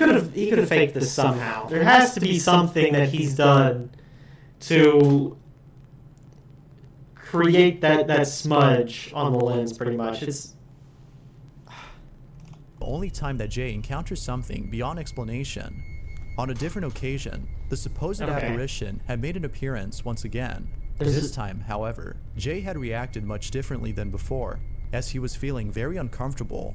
have faked this somehow. There has to be something that he's done to create that smudge on the lens, pretty much. It's the only time that Jay encounters something beyond explanation. On a different occasion, the supposed apparition had made an appearance once again. This time, however, Jay had reacted much differently than before, as he was feeling very uncomfortable.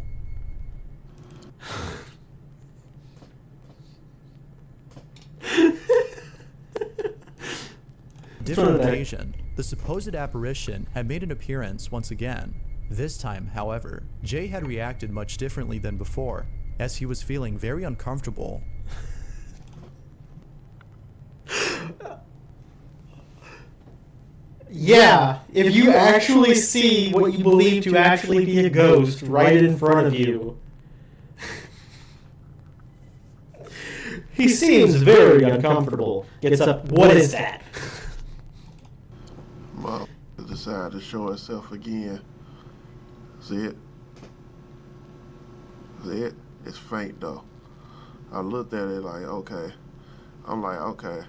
Different occasion, the supposed apparition had made an appearance once again. This time, however, Jay had reacted much differently than before, as he was feeling very uncomfortable. Yeah, if you actually see what you believe to actually be a ghost right in front of you. He seems very uncomfortable. Gets up. What is that? Well, it decided to show itself again. See it? See it? It's faint though. I looked at it like, okay. I'm like, okay.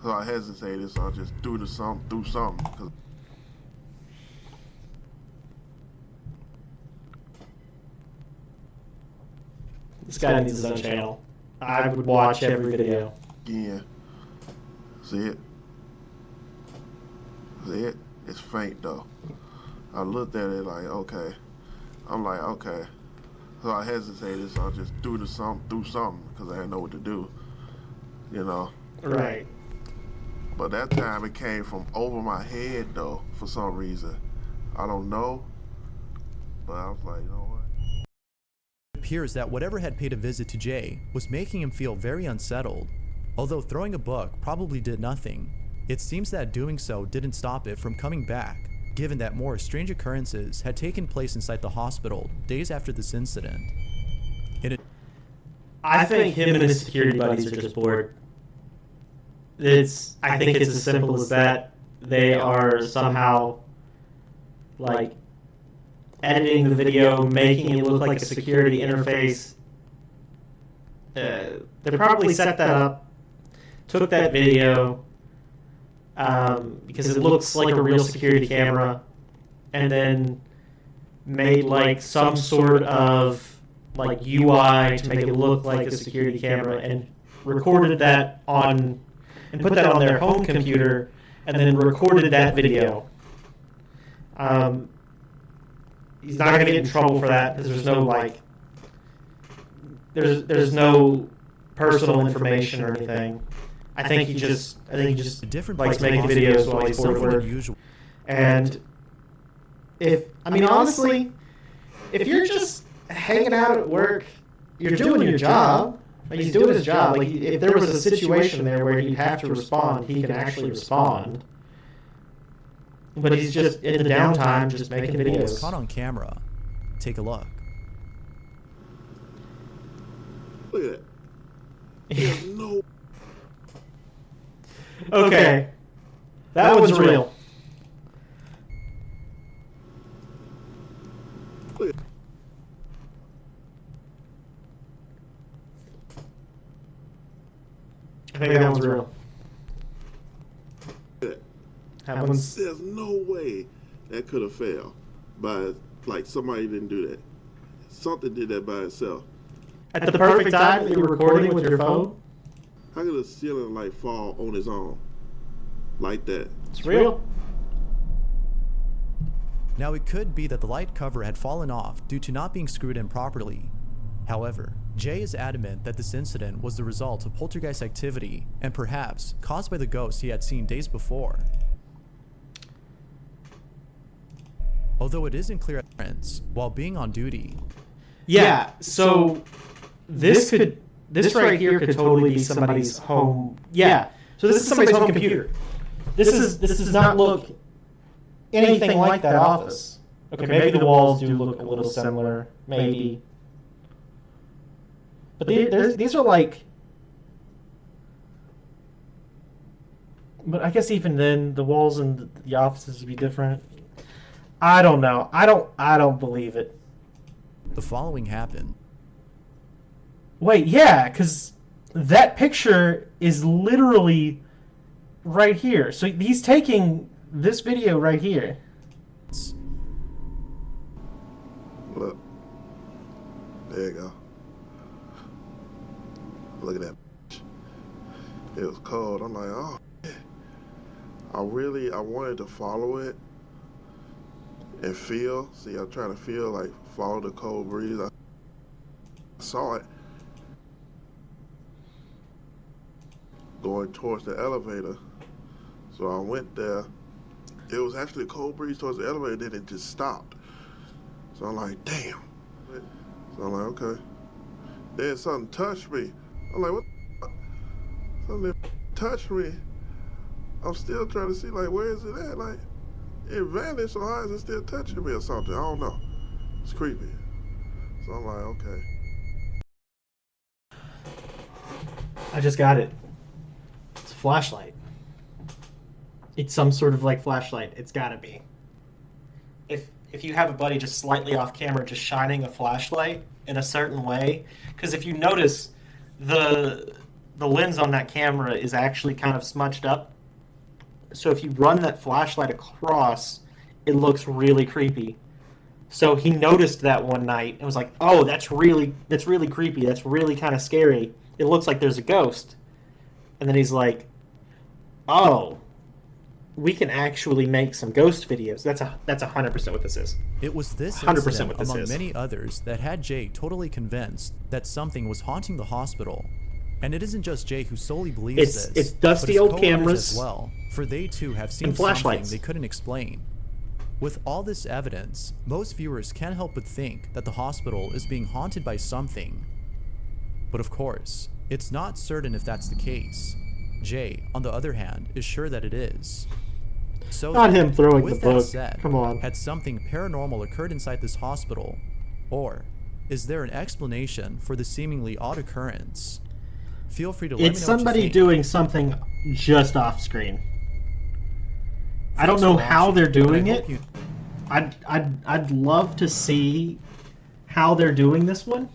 So I hesitated, so I just threw something. This guy needs his own channel. I would watch every video. Again. See it? See it? It's faint though. I looked at it like, okay. I'm like, okay. So I hesitated, so I just threw something, because I didn't know what to do. You know? Right. But that time it came from over my head though, for some reason. I don't know. But I was like, you know what? It appears that whatever had paid a visit to Jay was making him feel very unsettled. Although throwing a book probably did nothing, it seems that doing so didn't stop it from coming back, given that more strange occurrences had taken place inside the hospital days after this incident. I think him and his security buddies are just bored. I think it's as simple as that. They are somehow, like, editing the video, making it look like a security interface. They probably set that up, took that video, because it looks like a real security camera, and then made like some sort of like UI to make it look like a security camera, and recorded that on, and put that on their home computer, and then recorded that video. He's not going to get in trouble for that because there's no like, there's no personal information or anything. I think he just likes making videos while he's bored of work. And honestly, if you're just hanging out at work, you're doing your job. Like, he's doing his job. Like, if there was a situation there where he'd have to respond, he can actually respond. But he's just in the downtime, just making videos. Caught on camera. Take a look. Look at that. There's no. Okay. That one's real. I think that one's real. There's no way that could have failed by, like, somebody didn't do that. Something did that by itself. At the perfect time that you were recording with your phone? How could a ceiling light fall on its own like that? It's real. Now it could be that the light cover had fallen off due to not being screwed in properly. However, Jay is adamant that this incident was the result of poltergeist activity and perhaps caused by the ghost he had seen days before. Although it isn't clear at times, while being on duty. Yeah, so this right here could totally be somebody's home. Yeah, so this is somebody's home computer. This does not look anything like that office. Okay, maybe the walls do look a little similar, maybe. But these are like... But I guess even then, the walls in the offices would be different. I don't know. I don't believe it. The following happened. Wait, yeah, because that picture is literally right here. So he's taking this video right here. Look. There you go. Look at that. It was cold. I'm like, oh, yeah. I wanted to follow it and feel. See, I'm trying to feel, like, follow the cold breeze. I saw it going towards the elevator. So I went there. It was actually a cold breeze towards the elevator, then it just stopped. So I'm like, damn. So I'm like, okay. Then something touched me. I'm like, what the fuck? Something touched me. I'm still trying to see, like, where is it at? Like, it vanished, so how is it still touching me or something? I don't know. It's creepy. So I'm like, okay. I just got it. It's a flashlight. It's some sort of like flashlight. It's gotta be. If you have a buddy just slightly off camera just shining a flashlight in a certain way, because if you notice, the lens on that camera is actually kind of smudged up. So if you run that flashlight across, it looks really creepy. So he noticed that one night and was like, "Oh, that's really creepy. That's really kind of scary. It looks like there's a ghost." And then he's like, oh, we can actually make some ghost videos. That's 100% what this is. It was this 100% incident, what this among is. many others, that had Jay totally convinced that something was haunting the hospital. And it isn't just Jay who solely believes this. It's dusty but his old co-owners cameras as well, for they too have seen and something flashlights. they couldn't explain. With all this evidence, most viewers can't help but think that the hospital is being haunted by something. But of course, it's not certain if that's the case. Jay, on the other hand, is sure that it is. So Not him throwing with the book. that said, Come on. had something paranormal occurred inside this hospital? Or is there an explanation for the seemingly odd occurrence? Feel free to let me know It's what you somebody think. doing something just off screen. I don't Thanks know for how watching, they're and I doing hope it. you- I'd love to see how they're doing this one.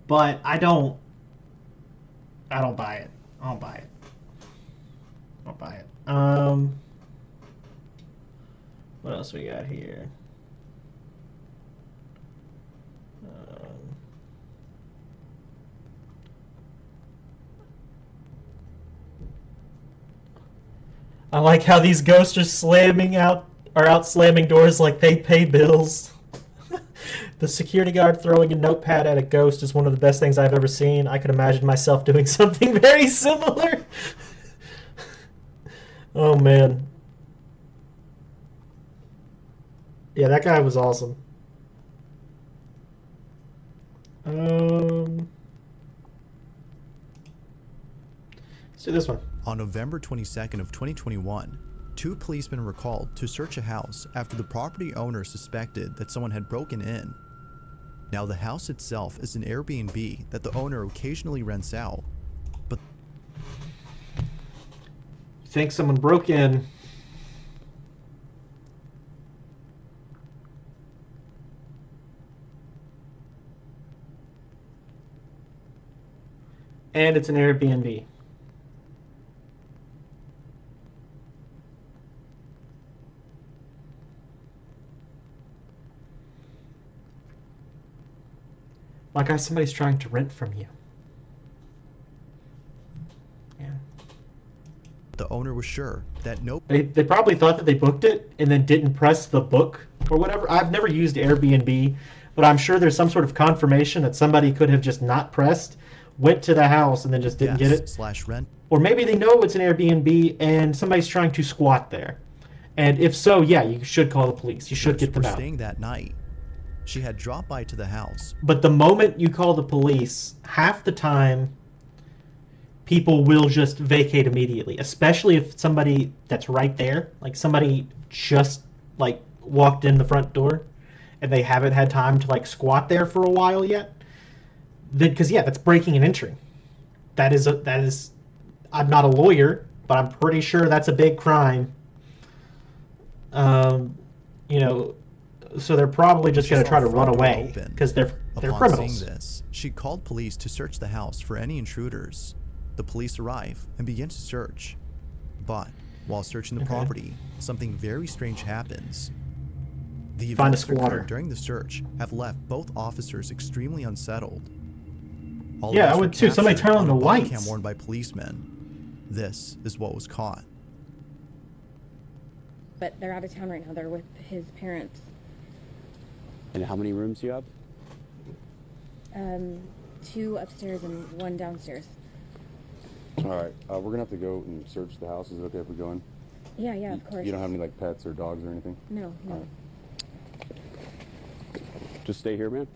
But I don't buy it. I don't buy it. I don't buy it. What else we got here? I like how these ghosts are out slamming doors like they pay bills. The security guard throwing a notepad at a ghost is one of the best things I've ever seen. I could imagine myself doing something very similar. Oh man. Yeah, that guy was awesome. Let's do this one. On November 22nd of 2021, 2 policemen were called to search a house after the property owner suspected that someone had broken in. Now, the house itself is an Airbnb that the owner occasionally rents out, but Think someone broke in. And it's an Airbnb. Like somebody's trying to rent from you. Yeah. the owner was sure that no They probably thought that they booked it and then didn't press the book or whatever. I've never used Airbnb, but I'm sure there's some sort of confirmation that somebody could have just not pressed, went to the house, and then just didn't get it. /rent. Or maybe they know it's an Airbnb and somebody's trying to squat there. And if so, yeah, you should call the police. You should get them were out. staying that night. She had dropped by to the house. But the moment you call the police, half the time people will just vacate immediately, especially if somebody that's right there, like somebody just like walked in the front door and they haven't had time to like squat there for a while yet. Then, because yeah, that's breaking and entering. That is I'm not a lawyer, but I'm pretty sure that's a big crime. You know, so they're probably just going to try to run away because they're Upon criminals. seeing this, she called police to search the house for any intruders. The police arrive and begin to search. But while searching the property, something very strange happens. The Find a events that squatter. occurred during the search have left both officers extremely unsettled. All Yeah, of I this would were too. Somebody captured turn on a the body lights. cam worn by policemen. This is what was caught. But they're out of town right now. They're with his parents. And how many rooms do you have? 2 upstairs and 1 downstairs. All right, we're gonna have to go and search the house. Is it okay if we go in? Yeah, yeah, of course. You don't have any like pets or dogs or anything? No, no. Just stay here, man.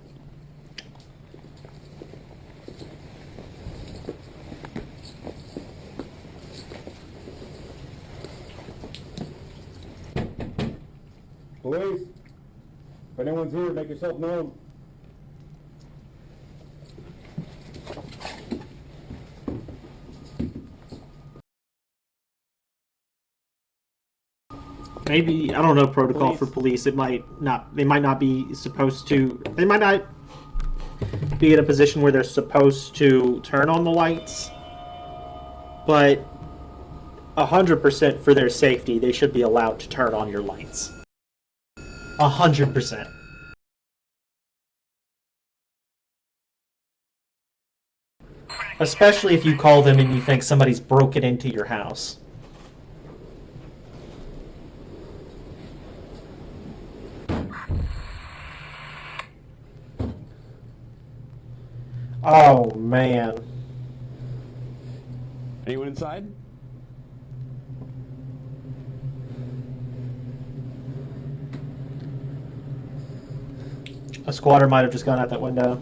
Police, if anyone's here, make yourself known. Maybe, I don't know, protocol for police. They might not be supposed to, they might not be in a position where they're supposed to turn on the lights, but 100% for their safety, they should be allowed to turn on your lights. 100%. Especially if you call them and you think somebody's broken into your house. Oh, man. Anyone inside? A squatter might have just gone out that window.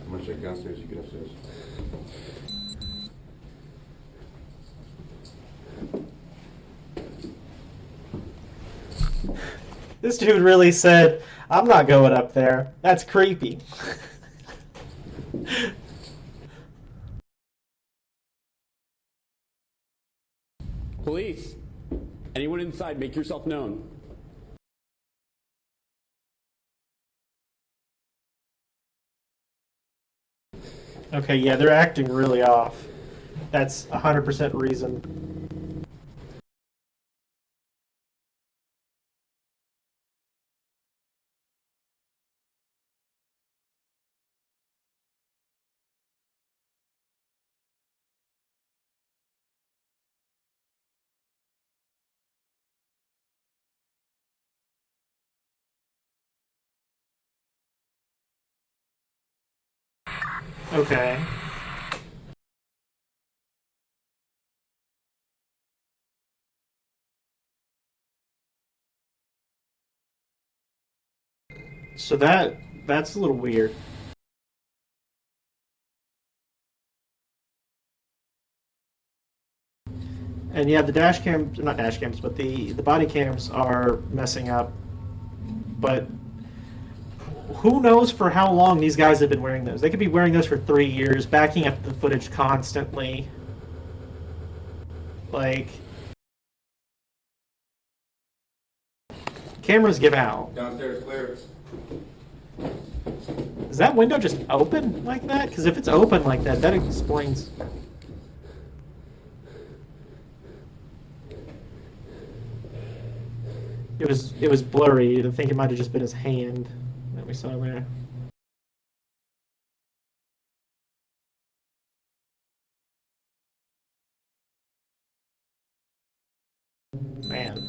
I'm gonna check downstairs, you get upstairs. This dude really said, I'm not going up there. That's creepy. Police! Anyone inside, make yourself known. Okay, yeah, they're acting really off. That's 100% reason. Okay. So that's a little weird. And yeah, the dash cams, not dash cams, but the body cams are messing up. But who knows for how long these guys have been wearing those? They could be wearing those for 3 years, backing up the footage constantly. Like, cameras give out. Downstairs clear. Is that window just open like that? Because if it's open like that, that explains. It was blurry. I think it might have just been his hand that we saw there. Man.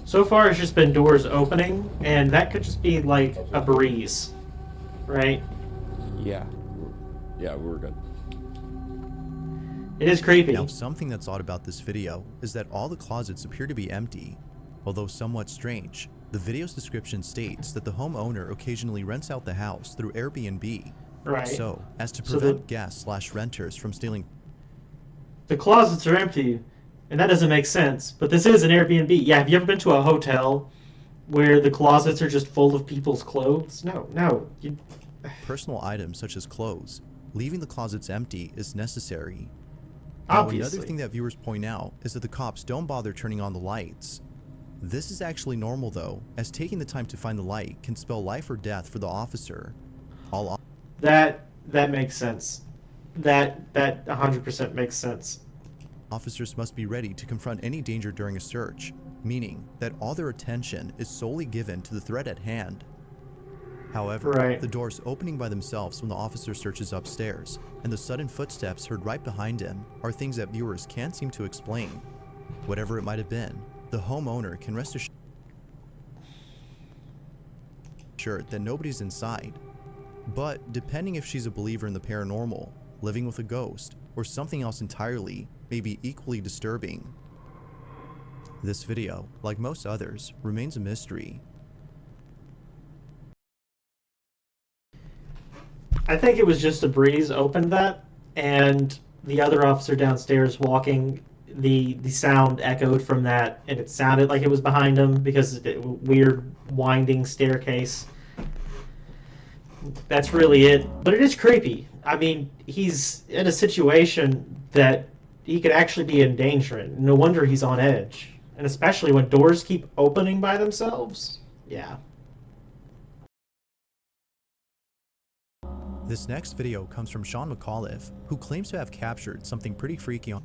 So far, it's just been doors opening, and that could just be like a breeze, right? Yeah. Yeah, we're good. It is creepy. Now, something that's odd about this video is that all the closets appear to be empty. Although somewhat strange, the video's description states that the homeowner occasionally rents out the house through Airbnb. Right. So, as to prevent guests/renters from stealing. The closets are empty, and that doesn't make sense. But this is an Airbnb. Yeah, have you ever been to a hotel where the closets are just full of people's clothes? No. Personal items such as clothes. Leaving the closets empty is necessary. Obviously. Now, another thing that viewers point out is that the cops don't bother turning on the lights. This is actually normal though, as taking the time to find the light can spell life or death for the officer. That makes sense. That 100% makes sense. Officers must be ready to confront any danger during a search, meaning that all their attention is solely given to the threat at hand. However, the doors opening by themselves when the officer searches upstairs, and the sudden footsteps heard right behind him are things that viewers can't seem to explain. Whatever it might have been, the homeowner can rest assured that nobody's inside. But depending if she's a believer in the paranormal, living with a ghost, or something else entirely, may be equally disturbing. This video, like most others, remains a mystery. I think it was just a breeze opened that, and the other officer downstairs walking, the sound echoed from that, and it sounded like it was behind him because of the weird winding staircase. That's really it. But it is creepy. I mean, he's in a situation that he could actually be in danger in. No wonder he's on edge. And especially when doors keep opening by themselves. Yeah. This next video comes from Sean McAuliffe, who claims to have captured something pretty freaky on.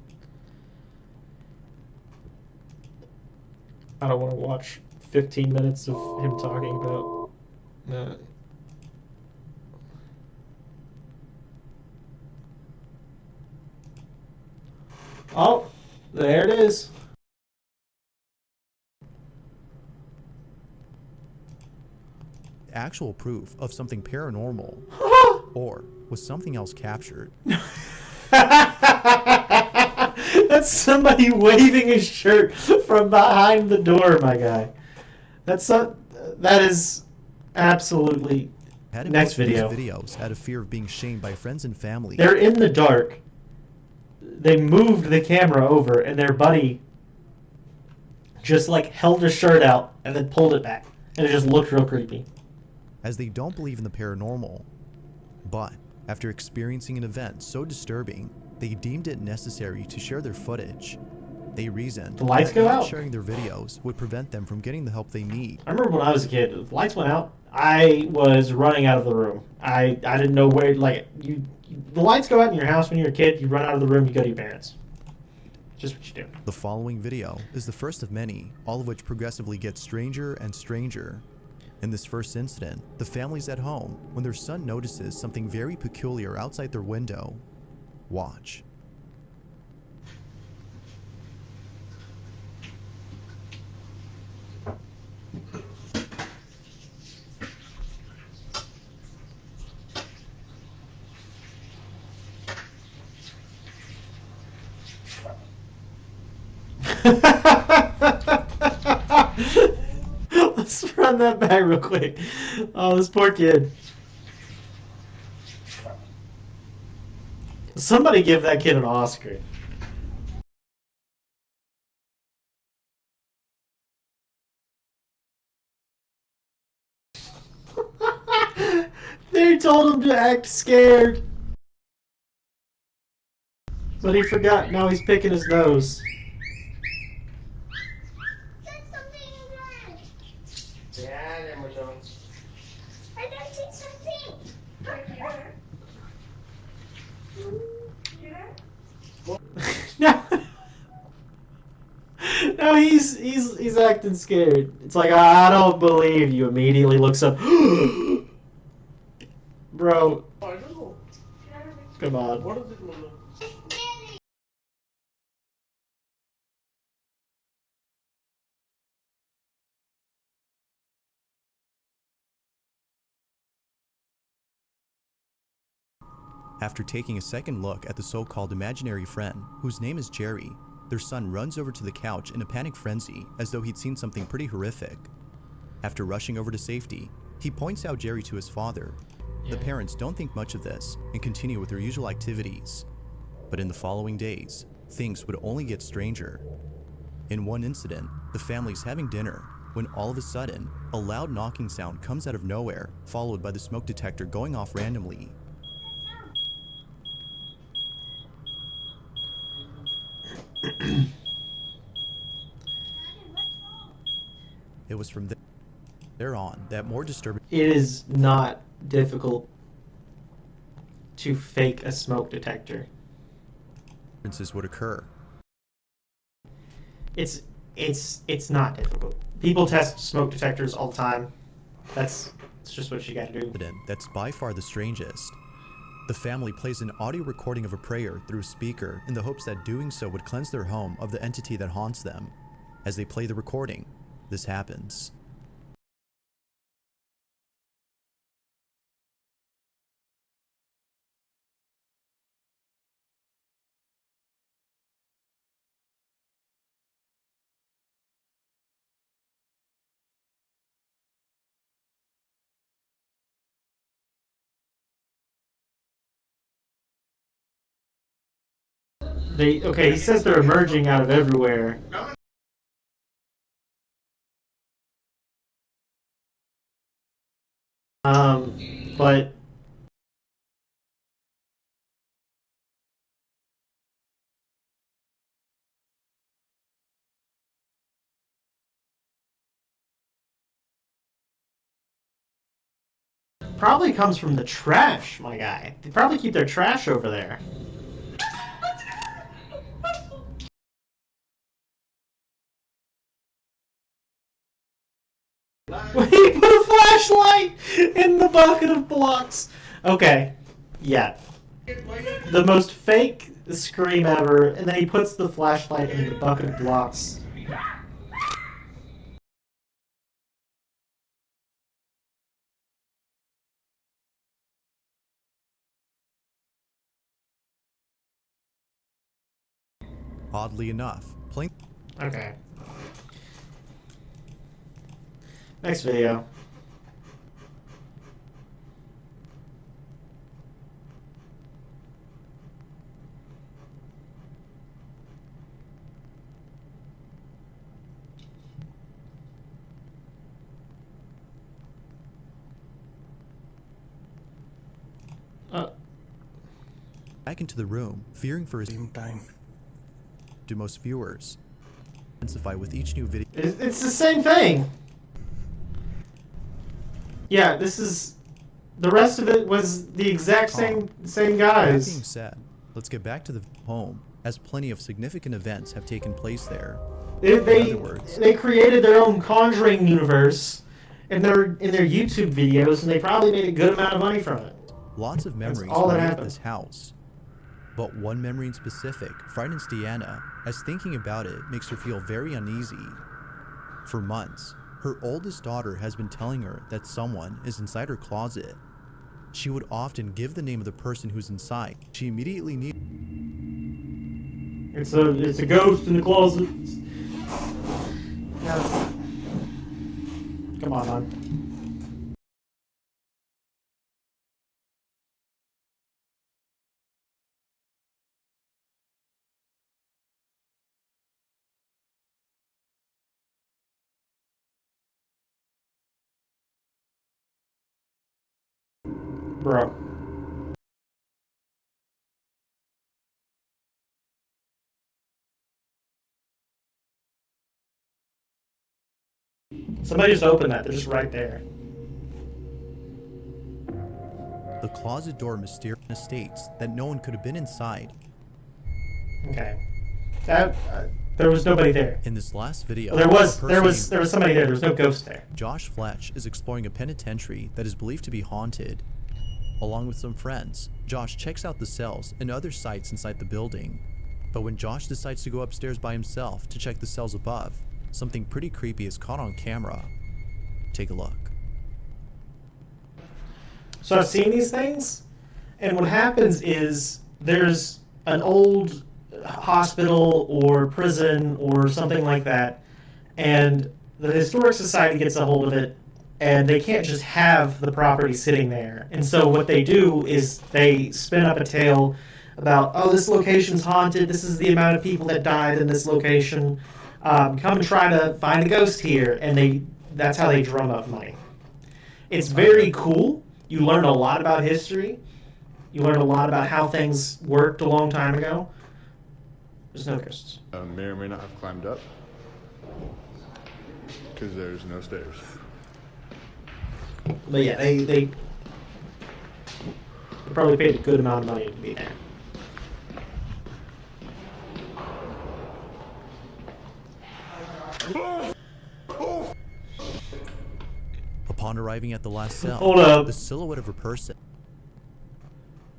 I don't want to watch 15 minutes of him talking about that. Oh, there it is. Actual proof of something paranormal, or was something else captured? That's somebody waving his shirt from behind the door, my guy. That is absolutely. Next video. Videos out of fear of being shamed by friends and family. They're in the dark. They moved the camera over, and their buddy just like held his shirt out and then pulled it back, and it just looked real creepy. As they don't believe in the paranormal, but after experiencing an event so disturbing, they deemed it necessary to share their footage. They reasoned the lights that go not out. sharing their videos would prevent them from getting the help they need. I remember when I was a kid, the lights went out. I was running out of the room. I didn't know where. The lights go out in your house when you're a kid. You run out of the room. You go to your parents. Just what you do. The following video is the first of many, all of which progressively get stranger and stranger. In this first incident, the family's at home when their son notices something very peculiar outside their window. Watch. Let's run that back real quick. Oh, this poor kid. Somebody give that kid an Oscar. They told him to act scared. But he forgot. Now he's picking his nose. Now he's acting scared. It's like, I don't believe you. Immediately looks up. Bro. Come on. After taking a second look at the so-called imaginary friend, whose name is Jerry, their son runs over to the couch in a panic frenzy as though he'd seen something pretty horrific. After rushing over to safety, he points out Jerry to his father. The parents don't think much of this and continue with their usual activities. But in the following days, things would only get stranger. In one incident, the family's having dinner when all of a sudden, a loud knocking sound comes out of nowhere, followed by the smoke detector going off randomly. It was from there on that more disturbing. It is not difficult to fake a smoke detector. Would occur. It's not difficult. People test smoke detectors all the time. It's just what you gotta do. That's by far the strangest. The family plays an audio recording of a prayer through a speaker in the hopes that doing so would cleanse their home of the entity that haunts them. As they play the recording, this happens. He says they're emerging out of everywhere. But probably comes from the trash, my guy. They probably keep their trash over there. He put a flashlight in the bucket of blocks. Okay, yeah. The most fake scream ever, and then he puts the flashlight in the bucket of blocks. Oddly enough, playing. Okay. Next video. Back into the room, fearing for his time. Do most viewers intensify with each new video? It's the same thing. Yeah, this is. The rest of it was the exact same That guys. being said, let's get back to the home, as plenty of significant events have taken place there. In other words, They created their own Conjuring universe in their YouTube videos, and they probably made a good amount of money from it. lots of memories all that made at happened. this house. But one memory in specific frightens Deanna, as thinking about it makes her feel very uneasy. For months, her oldest daughter has been telling her that someone is inside her closet. She would often give the name of the person who's inside. She immediately knew. It's a ghost in the closet. Yeah. Come on, man. Bro. Somebody just opened that. They're just right there. The closet door mysteriously states that no one could have been inside. Okay. That there was nobody there. In this last video, There was a person somebody there. There was no ghost there. Josh Fletch is exploring a penitentiary that is believed to be haunted. Along with some friends, Josh checks out the cells and other sites inside the building. But when Josh decides to go upstairs by himself to check the cells above, something pretty creepy is caught on camera. Take a look. So I've seen these things, and what happens is there's an old hospital or prison or something like that, and the Historic Society gets a hold of it, and they can't just have the property sitting there. And so what they do is they spin up a tale about, oh, this location's haunted, this is the amount of people that died in this location, come and try to find a ghost here, and that's how they drum up money. It's very cool. You learn a lot about history. You learn a lot about how things worked a long time ago. There's no ghosts. May or may not have climbed up because there's no stairs. But yeah, they probably paid a good amount of money to be there. Upon arriving at the last cell, Hold up. the silhouette of a person,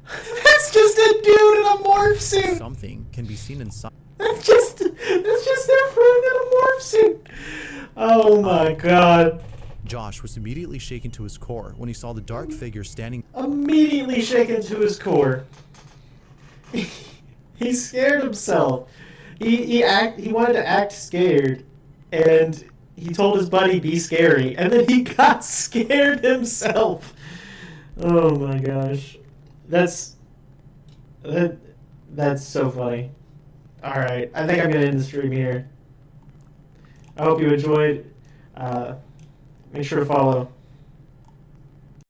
That's just a dude in a morph suit. something, can be seen inside. That's just their friend in a morph suit. Oh my god. Josh was immediately shaken to his core when he saw the dark figure standing. Immediately shaken to his core. He scared himself. He wanted to act scared, and he told his buddy be scary, and then he got scared himself. Oh my gosh, that's so funny. All right, I think I'm gonna end the stream here. I hope you enjoyed. Make sure to follow